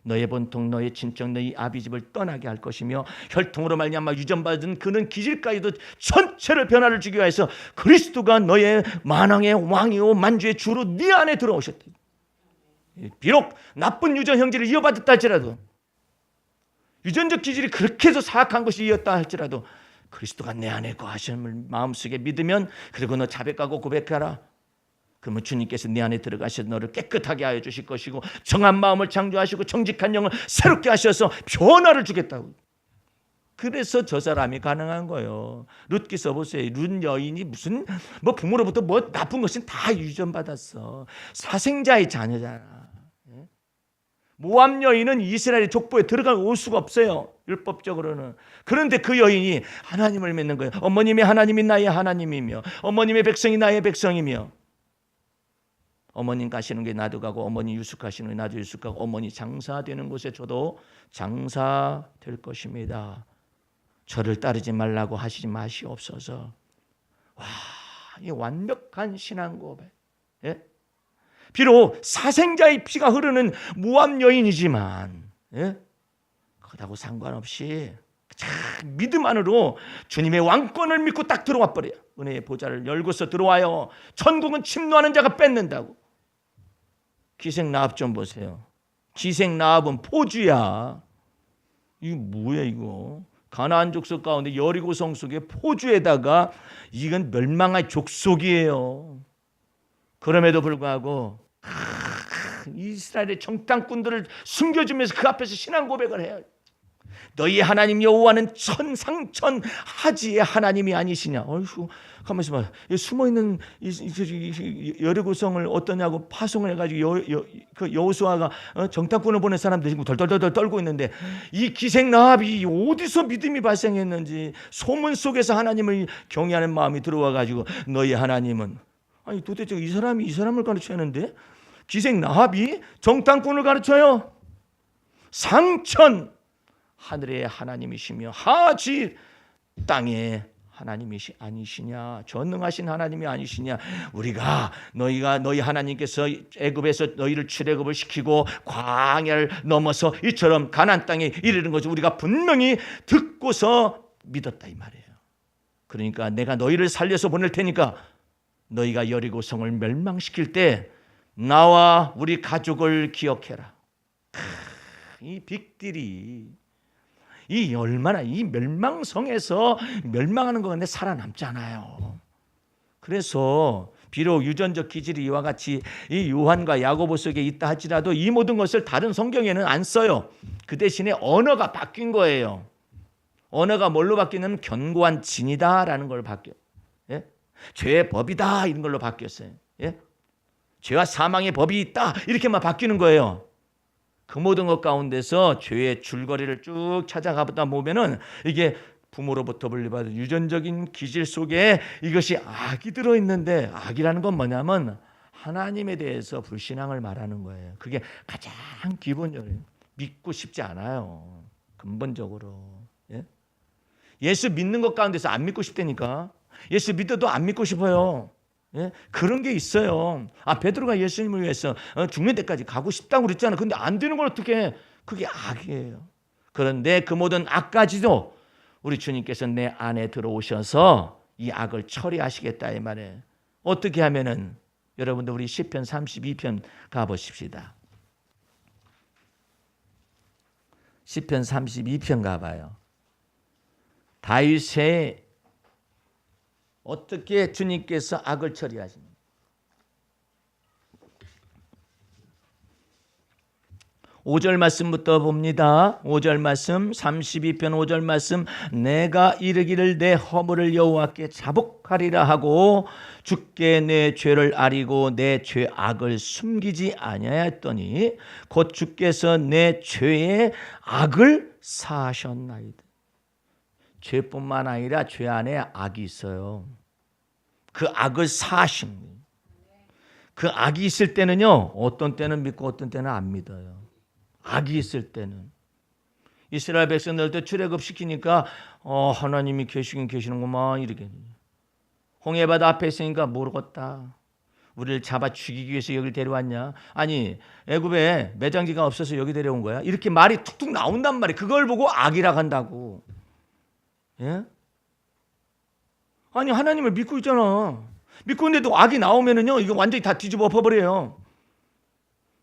너의 본통, 너의 친척, 너희 아비집을 떠나게 할 것이며 혈통으로 말미암아 유전받은 그는 기질까지도 전체를 변화를 주기 위해서 그리스도가 너의 만왕의 왕이요 만주의 주로 네 안에 들어오셨다. 비록 나쁜 유전 형질을 이어받았다 할지라도 유전적 기질이 그렇게 해서 사악한 것이 이었다 할지라도 그리스도가 내 안에 거하심을 마음속에 믿으면 그리고 너 자백하고 고백하라. 그러면 주님께서 네 안에 들어가셔서 너를 깨끗하게 하여 주실 것이고 정한 마음을 창조하시고 정직한 영을 새롭게 하셔서 변화를 주겠다고. 그래서 저 사람이 가능한 거예요. 룻기 써보세요. 룻 여인이 무슨 뭐 부모로부터 뭐 나쁜 것은 다 유전받았어. 사생자의 자녀잖아. 모압 여인은 이스라엘 족보에 들어가 올 수가 없어요. 율법적으로는. 그런데 그 여인이 하나님을 믿는 거예요. 어머님이 하나님이 나의 하나님이며 어머님의 백성이 나의 백성이며 어머님 가시는 게 나도 가고 어머니 유숙하시는 게 나도 유숙하고 어머니 장사되는 곳에 저도 장사될 것입니다. 저를 따르지 말라고 하시지 마시옵소서. 와, 이 완벽한 신앙 고백. 예? 비록 사생자의 피가 흐르는 모압 여인이지만 그렇다고 상관없이 믿음 안으로 주님의 왕권을 믿고 딱 들어와 버려요. 은혜의 보좌를 열고서 들어와요. 천국은 침노하는 자가 뺏는다고. 기생 라합 좀 보세요. 기생 라합은 포주야. 이거 뭐야 이거? 가나안 족속 가운데 여리고성 속의 포주에다가 이건 멸망할 족속이에요. 그럼에도 불구하고 이스라엘의 정탐꾼들을 숨겨주면서 그 앞에서 신앙 고백을 해요. 너희 하나님 여호와는 천상천하지의 하나님이 아니시냐? 어이구, 가만있어 봐. 숨어있는 여리고성을 어떠냐고 파송을 해가지고 그 여호수아가 정탐꾼을 보낸 사람들 지금 덜덜덜 떨고 있는데 이 기생 라합이 어디서 믿음이 발생했는지 소문 속에서 하나님을 경외하는 마음이 들어와가지고 너희 하나님은 아니 도대체 이 사람을 가르치는데 기생 라합이 정탐꾼을 가르쳐요. 상천 하늘의 하나님이시며 하지 땅의 하나님이시 아니시냐? 전능하신 하나님이 아니시냐? 우리가 너희가 너희 하나님께서 애굽에서 너희를 출애굽을 시키고 광야를 넘어서 이처럼 가나안 땅에 이르는 것을 우리가 분명히 듣고서 믿었다 이 말이에요. 그러니까 내가 너희를 살려서 보낼 테니까 너희가 여리고성을 멸망시킬 때 나와 우리 가족을 기억해라. 이 빅딜이 이 얼마나 이 멸망성에서 멸망하는 거 근데 살아남잖아요. 그래서 비록 유전적 기질이 이와 같이 이 요한과 야고보 속에 있다 할지라도 이 모든 것을 다른 성경에는 안 써요. 그 대신에 언어가 바뀐 거예요. 언어가 뭘로 바뀌냐면 견고한 진이다라는 걸 바뀌어요. 예? 죄의 법이다 이런 걸로 바뀌었어요. 예? 죄와 사망의 법이 있다 이렇게만 바뀌는 거예요. 그 모든 것 가운데서 죄의 줄거리를 쭉 찾아가보다 보면은 이게 부모로부터 분리받은 유전적인 기질 속에 이것이 악이 들어있는데 악이라는 건 뭐냐면 하나님에 대해서 불신앙을 말하는 거예요. 그게 가장 기본적으로 믿고 싶지 않아요. 근본적으로. 예? 예수 믿는 것 가운데서 안 믿고 싶다니까. 예수 믿어도 안 믿고 싶어요. 예? 그런 게 있어요. 베드로가 예수님을 위해서 죽는 데까지 가고 싶다고 그랬잖아. 근데 안 되는 걸 어떻게 해? 그게 악이에요. 그런데 그 모든 악까지도 우리 주님께서 내 안에 들어오셔서 이 악을 처리하시겠다 이 말이에요. 어떻게 하면은 여러분들 우리 시편 32편 가보십시다. 시편 32편 가봐요. 다윗의 어떻게 주님께서 악을 처리하십니까? 5절 말씀부터 봅니다. 5절 말씀 32편 5절 말씀 내가 이르기를 내 허물을 여호와께 자복하리라 하고 주께 내 죄를 아리고 내 죄악을 숨기지 아니하였더니 곧 주께서 내 죄의 악을 사하셨나이다. 죄뿐만 아니라 죄 안에 악이 있어요. 그 악을 사하신 거예요. 그 악이 있을 때는요. 어떤 때는 믿고 어떤 때는 안 믿어요. 악이 있을 때는. 이스라엘 백성들도 출애굽 시키니까 하나님이 계시긴 계시는구만 이렇게. 홍해바다 앞에 있으니까 모르겠다. 우리를 잡아 죽이기 위해서 여기를 데려왔냐? 아니 애굽에 매장지가 없어서 여기 데려온 거야? 이렇게 말이 툭툭 나온단 말이에요. 그걸 보고 악이라 한다고. 예? 아니 하나님을 믿고 있잖아. 믿고 있는데도 악이 나오면은요 이거 완전히 다 뒤집어 엎어버려요.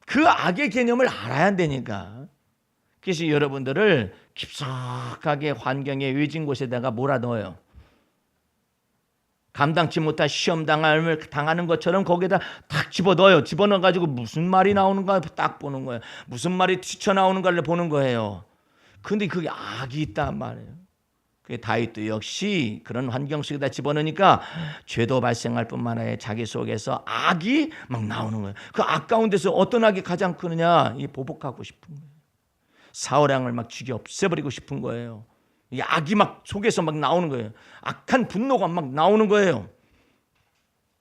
그 악의 개념을 알아야 한다니까. 그래서 여러분들을 깊숙하게 환경의 외진 곳에다가 몰아넣어요. 감당치 못할 시험 당하는 것처럼 거기에다 탁 집어넣어요. 집어넣어가지고 무슨 말이 나오는가 딱 보는 거예요. 무슨 말이 튀쳐나오는가를 보는 거예요. 근데 그게 악이 있단 말이에요. 다윗도 역시 그런 환경 속에다 집어넣으니까 죄도 발생할 뿐만 아니라 자기 속에서 악이 막 나오는 거예요. 그 악 가운데서 어떤 악이 가장 크느냐? 이 보복하고 싶은 거예요. 사울 왕을 막 죽여 없애버리고 싶은 거예요. 이 악이 막 속에서 막 나오는 거예요. 악한 분노가 막 나오는 거예요.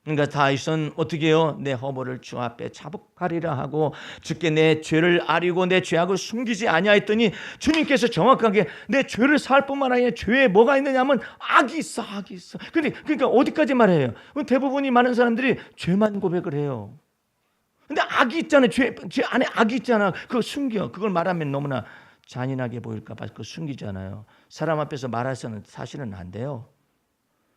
그러니까 다윗은 어떻게 해요? 내 허물을 주 앞에 자복하리라 하고 주께 내 죄를 아리고 내 죄악을 숨기지 아니하였더니 주님께서 정확하게 내 죄를 사할 뿐만 아니라 죄에 뭐가 있느냐면 악이 있어. 그러니까 어디까지 말해요? 대부분이 많은 사람들이 죄만 고백을 해요. 근데 악이 있잖아요. 죄 안에 악이 있잖아. 그걸 숨겨. 그걸 말하면 너무나 잔인하게 보일까 봐 그거 숨기잖아요. 사람 앞에서 말해서는 사실은 안 돼요.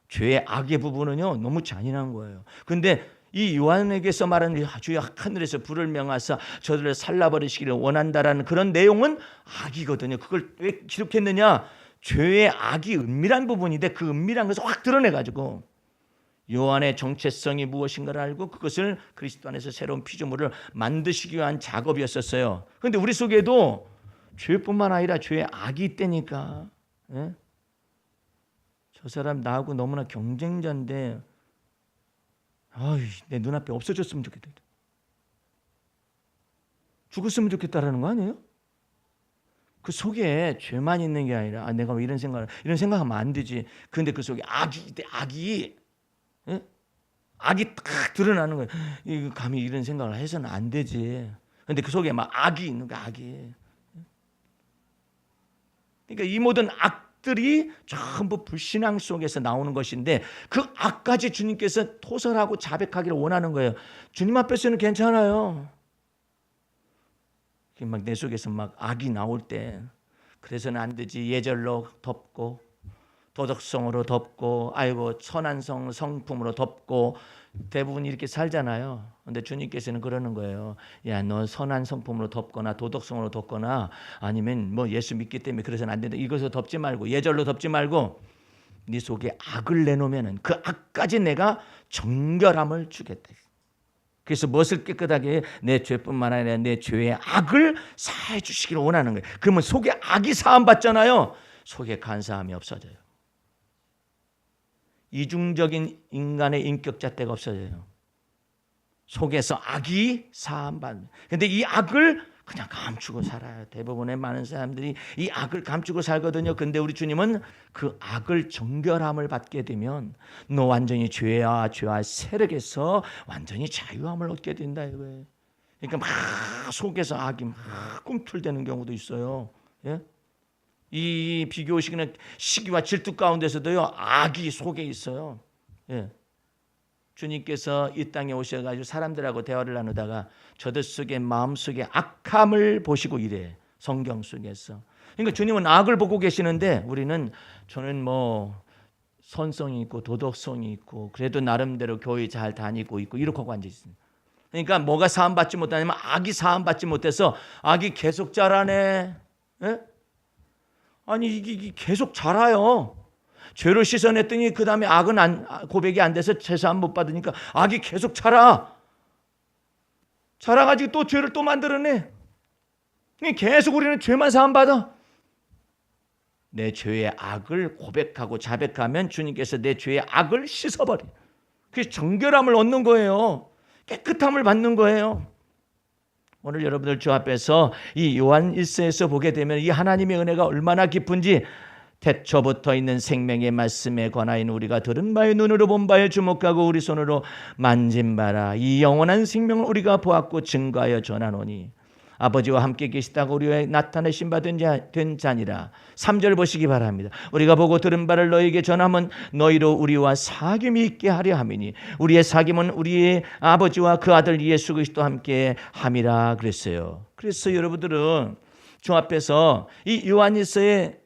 죄의 악의 부분은요 너무 잔인한 거예요. 근데 이 요한에게서 말하는 주여 하늘에서 불을 명하사 저들을 살라버리시기를 원한다라는 그런 내용은 악이거든요. 그걸 왜 기록했느냐? 죄의 악이 은밀한 부분인데 그 은밀한 것을 확 드러내가지고 요한의 정체성이 무엇인가를 알고 그것을 그리스도 안에서 새로운 피조물을 만드시기 위한 작업이었었어요. 그런데 우리 속에도 죄뿐만 아니라 죄의 악이 있다니까. 예? 저 사람 나하고 너무나 경쟁자인데 내 눈앞에 없어졌으면 좋겠다. 죽었으면 좋겠다라는 거 아니에요? 그 속에 죄만 있는 게 아니라 내가 왜 이런 생각하면 안 되지. 그런데 그 속에 악이 예? 악이 딱 드러나는 거예요. 이거 감히 이런 생각을 해서는 안 되지. 그런데 그 속에 막 악이 있는 거야. 악이. 그러니까 이 모든 악들이 전부 불신앙 속에서 나오는 것인데 그 악까지 주님께서 토설하고 자백하기를 원하는 거예요. 주님 앞에서는 괜찮아요. 막 내 속에서 막 악이 나올 때 그래서는 안 되지. 예절로 덮고 도덕성으로 덮고 아이고 선한 성품으로 덮고 대부분 이렇게 살잖아요. 근데 주님께서는 그러는 거예요. 야, 너 선한 성품으로 덮거나 도덕성으로 덮거나 아니면 뭐 예수 믿기 때문에 그래서는 안 된다. 이것을 덮지 말고 예절로 덮지 말고 네 속에 악을 내놓으면은 그 악까지 내가 정결함을 주겠다. 그래서 무엇을 깨끗하게 내 죄뿐만 아니라 내 죄의 악을 사해 주시기를 원하는 거예요. 그러면 속에 악이 사함 받잖아요. 속에 간사함이 없어져요. 이중적인 인간의 인격 잣대가 없어져요. 속에서 악이 사함 받는. 그런데 이 악을 그냥 감추고 살아요. 대부분의 많은 사람들이 이 악을 감추고 살거든요. 근데 우리 주님은 그 악을 정결함을 받게 되면 너 완전히 죄와 세력에서 완전히 자유함을 얻게 된다 이거예요. 그러니까 막 속에서 악이 막 꿈틀대는 경우도 있어요. 예? 이 비교시기는 시기와 질투 가운데서도요 악이 속에 있어요. 예. 주님께서 이 땅에 오셔가지고 사람들하고 대화를 나누다가 저들 속에 마음속에 악함을 보시고 이래. 성경 속에서. 그러니까 주님은 악을 보고 계시는데 우리는 저는 뭐 선성이 있고 도덕성이 있고 그래도 나름대로 교회 잘 다니고 있고 이렇게 하고 앉아 있습니다. 그러니까 뭐가 사함받지 못하냐면 악이 사함받지 못해서 악이 계속 자라네. 예? 아니 이게 계속 자라요. 죄를 씻어냈더니 그 다음에 악은 고백이 안 돼서 제사함 못 받으니까 악이 계속 자라가지고 또 죄를 또 만들어내. 계속 우리는 죄만 사함 받아. 내 죄의 악을 고백하고 자백하면 주님께서 내 죄의 악을 씻어버려. 그래서 정결함을 얻는 거예요. 깨끗함을 받는 거예요. 오늘 여러분들 주 앞에서 이 요한 1서에서 보게 되면 이 하나님의 은혜가 얼마나 깊은지 태초부터 있는 생명의 말씀에 관하여 우리가 들은 바에 눈으로 본 바에 주목하고 우리 손으로 만진 바라 이 영원한 생명을 우리가 보았고 증거하여 전하노니 아버지와 함께 계시다고 우리에게 나타내신 바 된 자니라. 3절 보시기 바랍니다. 우리가 보고 들은 바를 너희에게 전하면 너희로 우리와 사귐이 있게 하려 함이니 우리의 사귐은 우리의 아버지와 그 아들 예수 그리스도와 함께 함이라 그랬어요. 그래서 여러분들은 주 앞에서 이 요한일서를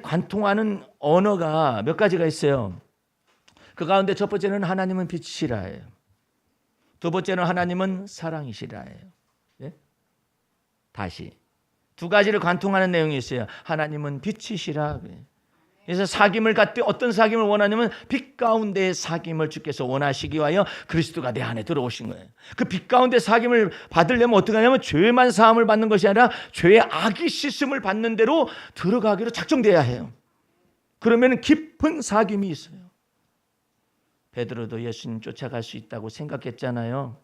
관통하는 언어가 몇 가지가 있어요. 그 가운데 첫 번째는 하나님은 빛이시라예요. 두 번째는 하나님은 사랑이시라예요. 다시 두 가지를 관통하는 내용이 있어요. 하나님은 빛이시라. 그래서 사귐을 갖되 어떤 사귐을 원하냐면 빛 가운데의 사귐을 주께서 원하시기 위하여 그리스도가 내 안에 들어오신 거예요. 그 빛 가운데 사귐을 받으려면 어떻게 하냐면 죄만 사함을 받는 것이 아니라 죄의 악이 씻음을 받는 대로 들어가기로 작정돼야 해요. 그러면 깊은 사귐이 있어요. 베드로도 예수님 쫓아갈 수 있다고 생각했잖아요.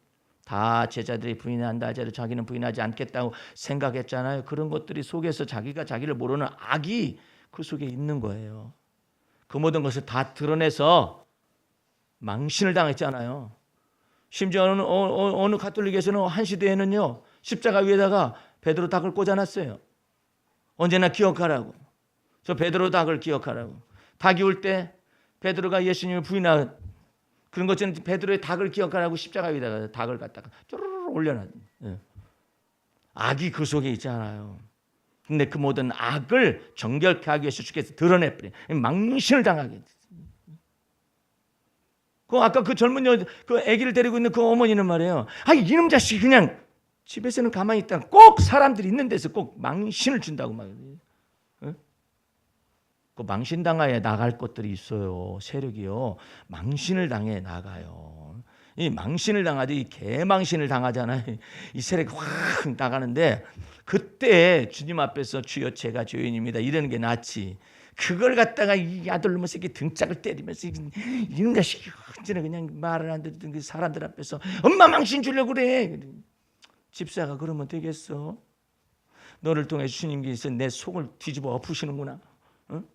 다 제자들이 부인한다 하더라도 자기는 부인하지 않겠다고 생각했잖아요. 그런 것들이 속에서 자기가 자기를 모르는 악이 그 속에 있는 거예요. 그 모든 것을 다 드러내서 망신을 당했잖아요. 심지어 어느 가톨릭에서는 한 시대에는요 십자가 위에다가 베드로 닭을 꽂아놨어요. 언제나 기억하라고. 저 베드로 닭을 기억하라고. 닭이 올 때 베드로가 예수님을 부인하 그런 것처럼 베드로의 닭을 기억하라고 십자가 위에다가 닭을 갖다가 쪼르르 올려놨. 악이 그 속에 있잖아요. 근데 그 모든 악을 정결케 하기 위해서 주께서 드러내버려. 망신을 당하게 됐어요. 그 아까 그 젊은 그 아기를 데리고 있는 그 어머니는 말이에요. 아, 이놈 자식 그냥 집에서는 가만히 있다가 꼭 사람들이 있는 데서 꼭 망신을 준다고 막. 그 망신당하에 나갈 것들이 있어요. 세력이요. 망신을 당해 나가요. 이 망신을 당하지, 이 개망신을 당하잖아요. 이 세력이 확 나가는데 그때 주님 앞에서 주여 제가 죄인입니다 이러는 게 낫지. 그걸 갖다가 이 아들놈의 새끼 등짝을 때리면서 이런 자식이 그냥 말을 안 듣던 그 사람들 앞에서 엄마 망신 주려고 그래. 집사가 그러면 되겠어? 너를 통해 주님께서 내 속을 뒤집어 엎으시는구나. 응?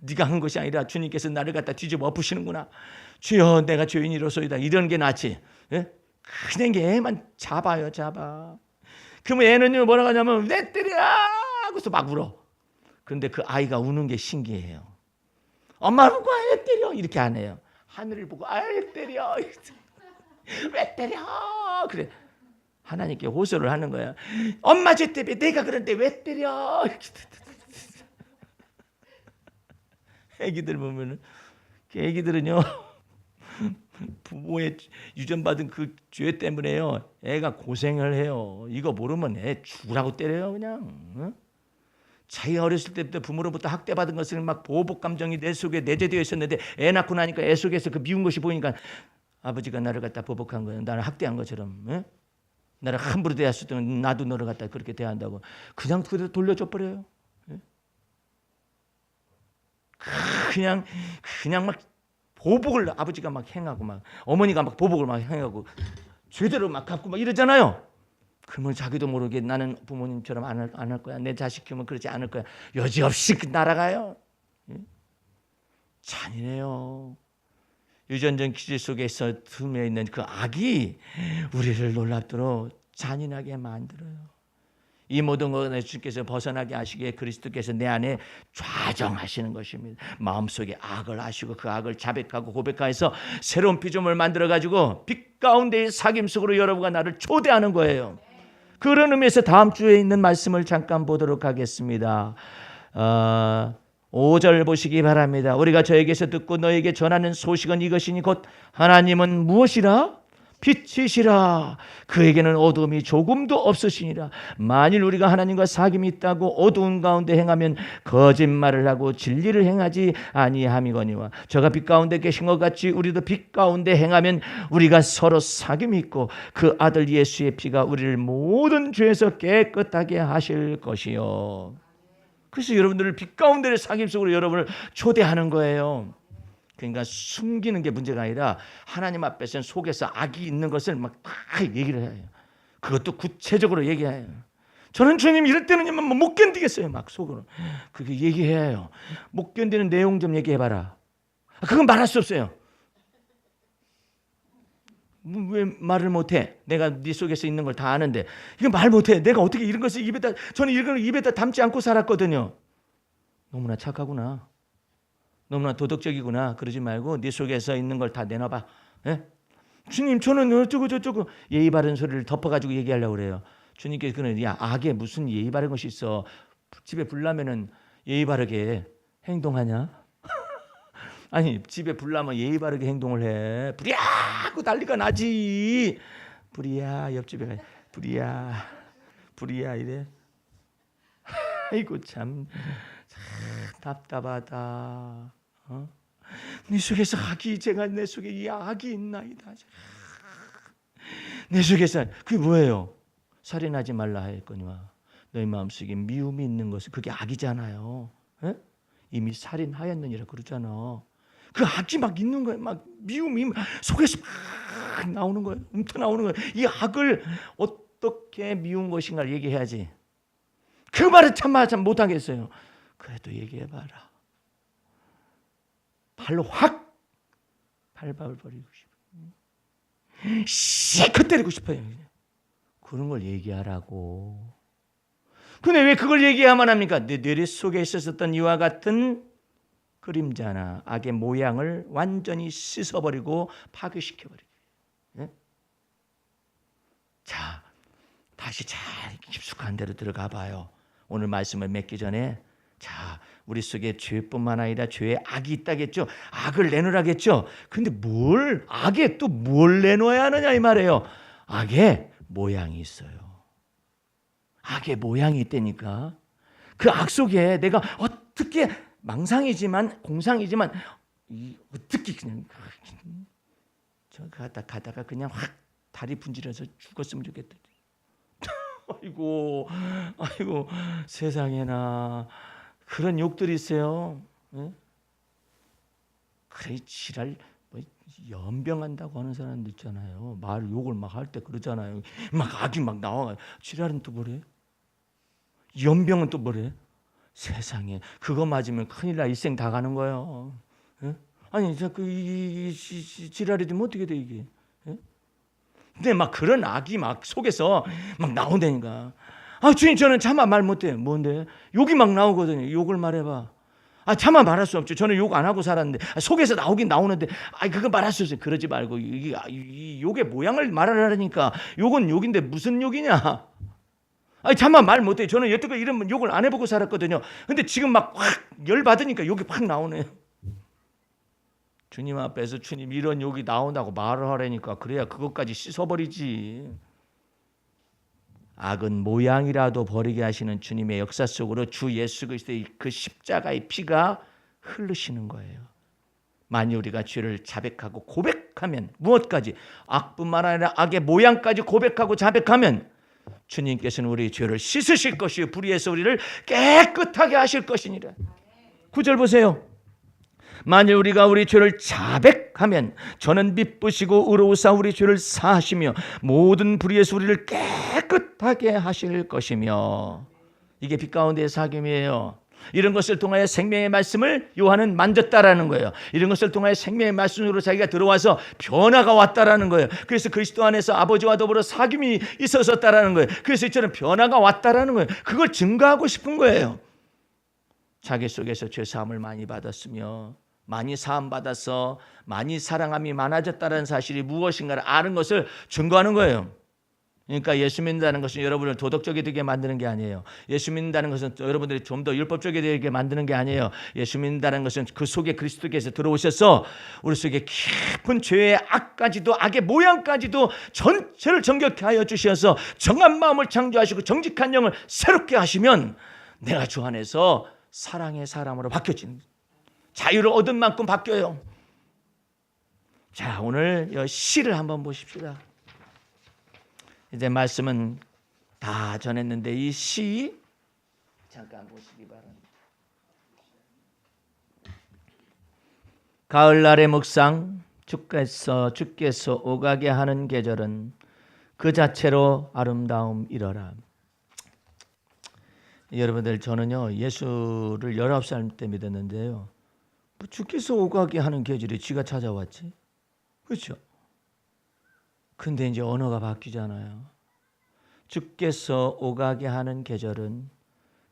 네가 한 것이 아니라 주님께서 나를 갖다 뒤집어 엎으시는구나. 주여 내가 죄인이로소이다. 이런 게 낫지. 예? 그냥 애만 잡아요. 잡아. 그러면 애는 뭐라고 하냐면 왜 때려? 하고서 막 울어. 그런데 그 아이가 우는 게 신기해요. 엄마 보고 왜 때려? 이렇게 안 해요. 하늘을 보고 왜 때려? 왜 때려? 그래. 하나님께 호소를 하는 거야. 엄마 죄 때문에 내가 그런데 왜 때려? 애기들 보면은, 애기들은요 부모의 유전받은 그 죄 때문에요 애가 고생을 해요. 이거 모르면 애 죽으라고 때려요 그냥. 응? 자기가 어렸을 때부터 부모로부터 학대받은 것을 막 보복 감정이 내 속에 내재되어 있었는데 애 낳고 나니까 애 속에서 그 미운 것이 보이니까 아버지가 나를 갖다 보복한 거예요. 나를 학대한 것처럼. 응? 나를 함부로 대했을 때는 나도 너를 갖다 그렇게 대한다고 그냥 그대로 돌려줘 버려요. 그냥 막 보복을 아버지가 막 행하고 막 어머니가 막 보복을 막 행하고 죄대로 막 갚고 막 이러잖아요. 그러면 자기도 모르게 나는 부모님처럼 안 할 거야. 내 자식 키우면 그러지 않을 거야. 여지없이 날아가요. 잔인해요. 유전적 기질 속에서 틈에 있는 그 악이 우리를 놀랍도록 잔인하게 만들어요. 이 모든 것을 주께서 벗어나게 하시기에 그리스도께서 내 안에 좌정하시는 것입니다. 마음속에 악을 아시고 그 악을 자백하고 고백하여서 새로운 피조물을 만들어가지고 빛 가운데의 사귐 속으로 여러분과 나를 초대하는 거예요. 그런 의미에서 다음 주에 있는 말씀을 잠깐 보도록 하겠습니다. 5절 보시기 바랍니다. 우리가 저에게서 듣고 너에게 전하는 소식은 이것이니 곧 하나님은 무엇이라? 빛이시라. 그에게는 어두움이 조금도 없으시니라. 만일 우리가 하나님과 사귐이 있다고 어두운 가운데 행하면 거짓말을 하고 진리를 행하지 아니함이거니와 저가 빛 가운데 계신 것 같이 우리도 빛 가운데 행하면 우리가 서로 사귐이 있고 그 아들 예수의 피가 우리를 모든 죄에서 깨끗하게 하실 것이요. 그래서 여러분들을 빛 가운데의 사귐 속으로 여러분을 초대하는 거예요. 그러니까 숨기는 게 문제가 아니라 하나님 앞에서는 속에서 악이 있는 것을 막 다 얘기를 해요. 그것도 구체적으로 얘기해요. 저는 주님 이럴 때는 못 견디겠어요. 막 속으로 그렇게 얘기해요. 못 견디는 내용 좀 얘기해봐라. 그건 말할 수 없어요. 왜 말을 못해? 내가 네 속에서 있는 걸 다 아는데 이거 말 못해. 내가 어떻게 이런 것을 저는 이런 걸 입에다 담지 않고 살았거든요. 너무나 착하구나. 너무나 도덕적이구나. 그러지 말고 네 속에서 있는 걸 다 내놔봐. 예? 주님 저는 어쩌고 저쩌고 예의 바른 소리를 덮어가지고 얘기하려고 그래요. 주님께서 그는 야 악에 무슨 예의 바른 것이 있어. 집에 불나면은 예의 바르게 행동하냐? 아니 집에 불나면 예의 바르게 행동을 해. 불이야 하고 난리가 나지. 불이야 옆집에 가 불이야 이래. 아이고 참 답답하다. 네 속에서 악이 제가 내 속에 이 악이 있나이다. 내 속에서 그게 뭐예요? 살인하지 말라 하였거니와 너희 마음속에 미움이 있는 것은 그게 악이잖아요. 에? 이미 살인하였느니라 그러잖아. 그 악이 막 있는 거예요. 막 미움이 속에서 막 나오는 거예요. 나오는 거예요. 이 악을 어떻게 미운 것인가를 얘기해야지. 그 말을 참 못하겠어요. 그래도 얘기해봐라. 발로 확 밟아버리고 싶어요. 실컷 때리고 싶어요. 그런 걸 얘기하라고. 근데 왜 그걸 얘기하면 합니까? 내 뇌리 속에 있었던 이와 같은 그림자나 악의 모양을 완전히 씻어버리고 파괴시켜버리고. 예? 자, 다시 잘 깊숙한 데로 들어가 봐요. 오늘 말씀을 맺기 전에 자, 우리 속에 죄뿐만 아니라 죄의 악이 있다겠죠. 악을 내놓으라겠죠. 근데 악에 또 뭘 내놓아야 하느냐 이 말이에요. 악의 모양이 있어요. 악의 모양이 있다니까. 그 악 속에 내가 어떻게 망상이지만 공상이지만 어떻게 그냥 저 가다가 그냥 확 다리 분질러서 죽었으면 좋겠다. 아이고 세상에나 그런 욕들이 있어요. 네? 그래 지랄 연병한다고 하는 사람들 있잖아요. 말 욕을 막 할 때 그러잖아요. 막 악이 막 나와. 지랄은 또 뭐래? 연병은 또 뭐래? 세상에 그거 맞으면 큰일 나. 일생 다 가는 거예요. 네? 아니 지랄이 되면 어떻게 돼 이게? 네? 근데 막 그런 악이 막 속에서 막 나온다니까. 주님 저는 차마 말 못해요. 뭔데? 욕이 막 나오거든요. 욕을 말해봐. 차마 말할 수 없죠. 저는 욕 안 하고 살았는데 속에서 나오긴 나오는데 그거 말할 수 없어요. 그러지 말고 이 욕의 모양을 말하라니까. 욕은 욕인데 무슨 욕이냐? 차마 말 못해요. 저는 여태껏 이런 욕을 안 해보고 살았거든요. 근데 지금 막 확 열받으니까 욕이 확 나오네요. 주님 앞에서 주님 이런 욕이 나온다고 말을 하라니까. 그래야 그것까지 씻어버리지. 악은 모양이라도 버리게 하시는 주님의 역사 속으로 주 예수 그리스도의 그 십자가의 피가 흐르시는 거예요. 만일 우리가 죄를 자백하고 고백하면 무엇까지? 악뿐만 아니라 악의 모양까지 고백하고 자백하면 주님께서는 우리 죄를 씻으실 것이요 불의에서 우리를 깨끗하게 하실 것이니라. 9절 보세요. 만일 우리가 우리 죄를 자백하면 저는 미쁘시고 의로우사 우리 죄를 사하시며 모든 불의에서 우리를 깨끗하게 하실 것이며. 이게 빛 가운데의 사귐이에요. 이런 것을 통하여 생명의 말씀을 요한은 만졌다라는 거예요. 이런 것을 통하여 생명의 말씀으로 자기가 들어와서 변화가 왔다라는 거예요. 그래서 그리스도 안에서 아버지와 더불어 사귐이 있었다라는 거예요. 그래서 이처럼 변화가 왔다라는 거예요. 그걸 증거하고 싶은 거예요. 자기 속에서 죄 사함을 많이 받았으며 많이 사함받아서 많이 사랑함이 많아졌다는 사실이 무엇인가를 아는 것을 증거하는 거예요. 그러니까 예수 믿는다는 것은 여러분을 도덕적이 되게 만드는 게 아니에요. 예수 믿는다는 것은 여러분들이 좀 더 율법적이 되게 만드는 게 아니에요. 예수 믿는다는 것은 그 속에 그리스도께서 들어오셔서 우리 속에 깊은 죄의 악까지도 악의 모양까지도 전체를 정결케 하여 주셔서 정한 마음을 창조하시고 정직한 영을 새롭게 하시면 내가 주 안에서 사랑의 사람으로 바뀌어지는 거예요. 자유를 얻은 만큼 바뀌어요. 자, 오늘 이 시를 한번 보십시다. 이제 말씀은 다 전했는데 이 시 잠깐 보시기 바랍니다. 가을날의 묵상, 주께서 오가게 하는 계절은 그 자체로 아름다움이러라. 여러분들 저는요 예수를 19살 때 믿었는데요. 주께서 오가게 하는 계절이 지가 찾아왔지. 그렇죠? 근데 이제 언어가 바뀌잖아요. 주께서 오가게 하는 계절은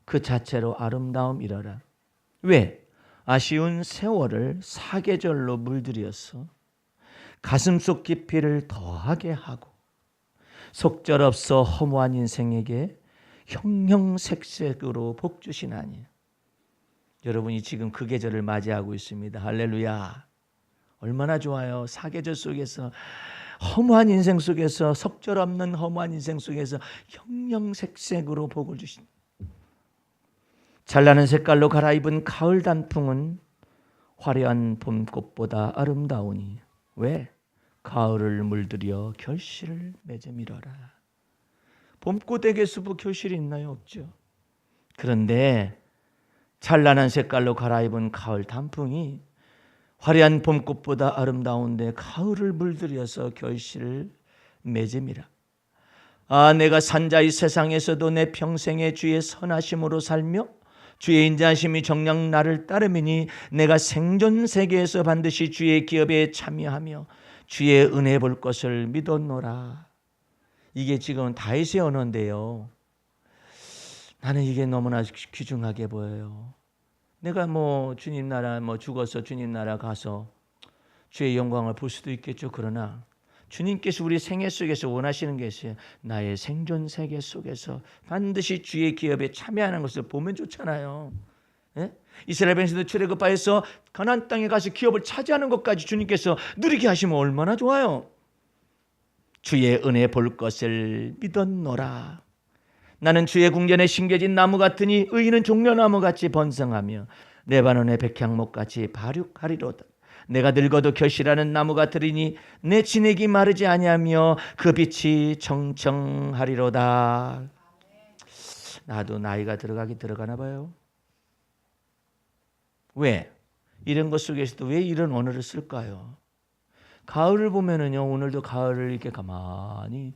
그 자체로 아름다움이러라. 왜? 아쉬운 세월을 사계절로 물들여서 가슴속 깊이를 더하게 하고 속절없어 허무한 인생에게 형형색색으로 복 주시나니. 여러분이 지금 그 계절을 맞이하고 있습니다. 할렐루야. 얼마나 좋아요. 사계절 속에서 허무한 인생 속에서 속절없는 허무한 인생 속에서 형형색색으로 복을 주신 찬란한 색깔로 갈아입은 가을 단풍은 화려한 봄꽃보다 아름다우니. 왜? 가을을 물들여 결실을 맺음이러라. 봄꽃에게 수부 결실이 있나요? 없죠. 그런데 찬란한 색깔로 갈아입은 가을 단풍이 화려한 봄꽃보다 아름다운데 가을을 물들여서 결실을 맺음이라. 내가 산자의 세상에서도 내 평생의 주의 선하심으로 살며 주의 인자하심이 정녕 나를 따르미니 내가 생존 세계에서 반드시 주의 기업에 참여하며 주의 은혜 볼 것을 믿었노라. 이게 지금 다윗의 언어인데요. 나는 이게 너무나 귀중하게 보여요. 내가 주님 나라 죽어서 주님 나라 가서 주의 영광을 볼 수도 있겠죠. 그러나 주님께서 우리 생애 속에서 원하시는 게 있어요. 나의 생존 세계 속에서 반드시 주의 기업에 참여하는 것을 보면 좋잖아요. 예? 이스라엘 백성들 출애굽하여서 가나안 땅에 가서 기업을 차지하는 것까지 주님께서 누리게 하시면 얼마나 좋아요. 주의 은혜 볼 것을 믿었노라. 나는 주의 궁전에 심겨진 나무 같으니 의인은 종려나무같이 번성하며 레바논의 백향목같이 발육하리로다. 내가 늙어도 결실하는 나무 같으리니 내 진액이 마르지 아니하며 그 빛이 청청하리로다. 나도 나이가 들어가나 봐요. 왜? 이런 것 속에서도 왜 이런 언어를 쓸까요? 가을을 보면은요, 오늘도 가을을 이렇게 가만히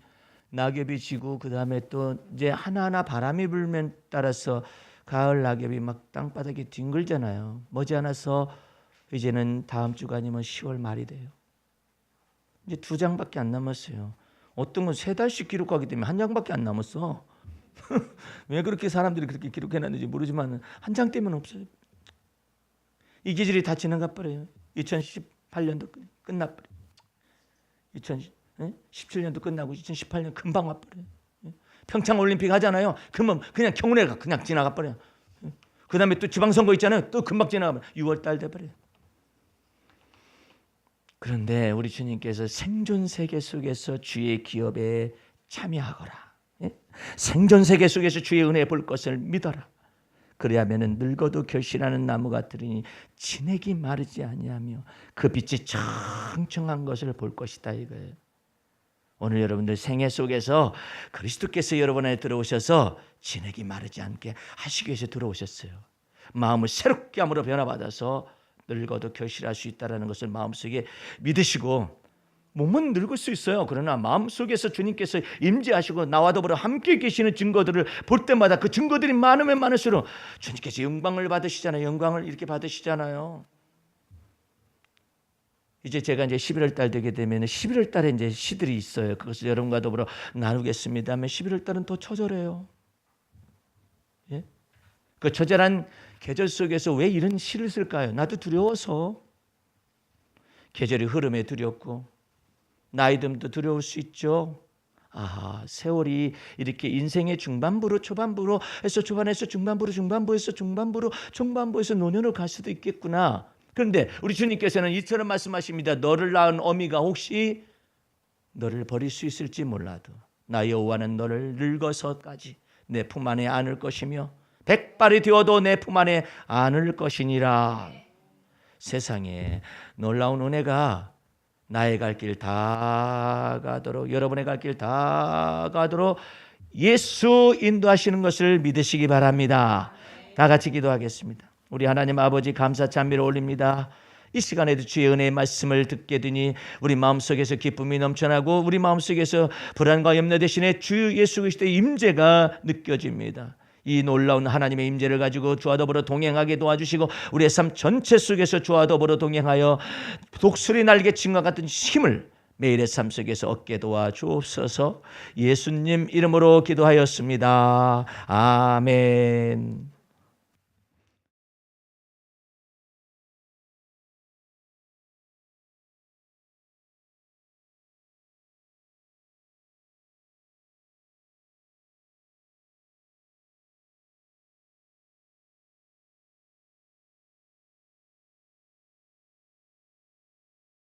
낙엽이 지고 그 다음에 또 이제 하나하나 바람이 불면 따라서 가을 낙엽이 막 땅바닥에 뒹굴잖아요. 머지않아서 이제는 다음 주가 아니면 10월 말이 돼요. 이제 2장밖에 안 남았어요. 어떤 건 3달씩 기록하기 때문에 1장밖에 안 남았어. 왜 그렇게 사람들이 그렇게 기록해놨는지 모르지만 한 장 때문에 없어요. 이 계절이 다 지나가 버려요. 2018년도 끝나버려요. 2017년도 끝나고 2018년 금방 와버려요. 평창올림픽 하잖아요. 그러면 그냥 경운회가 그냥 지나가 버려요. 그 다음에 또 지방선거 있잖아요. 또 금방 지나가면 6월달 돼버려요. 그런데 우리 주님께서 생존 세계 속에서 주의 기업에 참여하거라. 생존 세계 속에서 주의 은혜 볼 것을 믿어라. 그래야면은 늙어도 결실하는 나무 같으리니 진액이 마르지 아니하며 그 빛이 청청한 것을 볼 것이다 이거예요. 오늘 여러분들 생애 속에서 그리스도께서 여러분 안에 들어오셔서 진액이 마르지 않게 하시기 위해서 들어오셨어요. 마음을 새롭게 함으로 변화받아서 늙어도 결실할 수 있다는 것을 마음속에 믿으시고, 몸은 늙을 수 있어요. 그러나 마음속에서 주님께서 임재하시고 나와 더불어 함께 계시는 증거들을 볼 때마다 그 증거들이 많으면 많을수록 주님께서 영광을 받으시잖아요. 영광을 이렇게 받으시잖아요. 이제 제가 이제 11월 달 되게 되면 11월 달에 이제 시들이 있어요. 그것을 여러분과 더불어 나누겠습니다 하면 11월 달은 더 처절해요. 예? 그 처절한 계절 속에서 왜 이런 시를 쓸까요? 나도 두려워서. 계절의 흐름에 두렵고 나이듦도 두려울 수 있죠. 세월이 이렇게 인생의 중반부로 초반부로 해서 초반에서 중반부에서 중반부에서 노년으로 갈 수도 있겠구나. 그런데 우리 주님께서는 이처럼 말씀하십니다. 너를 낳은 어미가 혹시 너를 버릴 수 있을지 몰라도 나 여호와는 너를 늙어서까지 내 품 안에 안을 것이며 백발이 되어도 내 품 안에 안을 것이니라. 세상에 놀라운 은혜가 나의 갈 길 다 가도록, 여러분의 갈 길 다 가도록 예수 인도하시는 것을 믿으시기 바랍니다. 다 같이 기도하겠습니다. 우리 하나님 아버지 감사 찬미를 올립니다. 이 시간에도 주의 은혜의 말씀을 듣게 되니 우리 마음속에서 기쁨이 넘쳐나고 우리 마음속에서 불안과 염려 대신에 주 예수 그리스도의 임재가 느껴집니다. 이 놀라운 하나님의 임재를 가지고 주와 더불어 동행하게 도와주시고 우리의 삶 전체 속에서 주와 더불어 동행하여 독수리 날개침과 같은 힘을 매일의 삶 속에서 얻게 도와주옵소서. 예수님 이름으로 기도하였습니다. 아멘.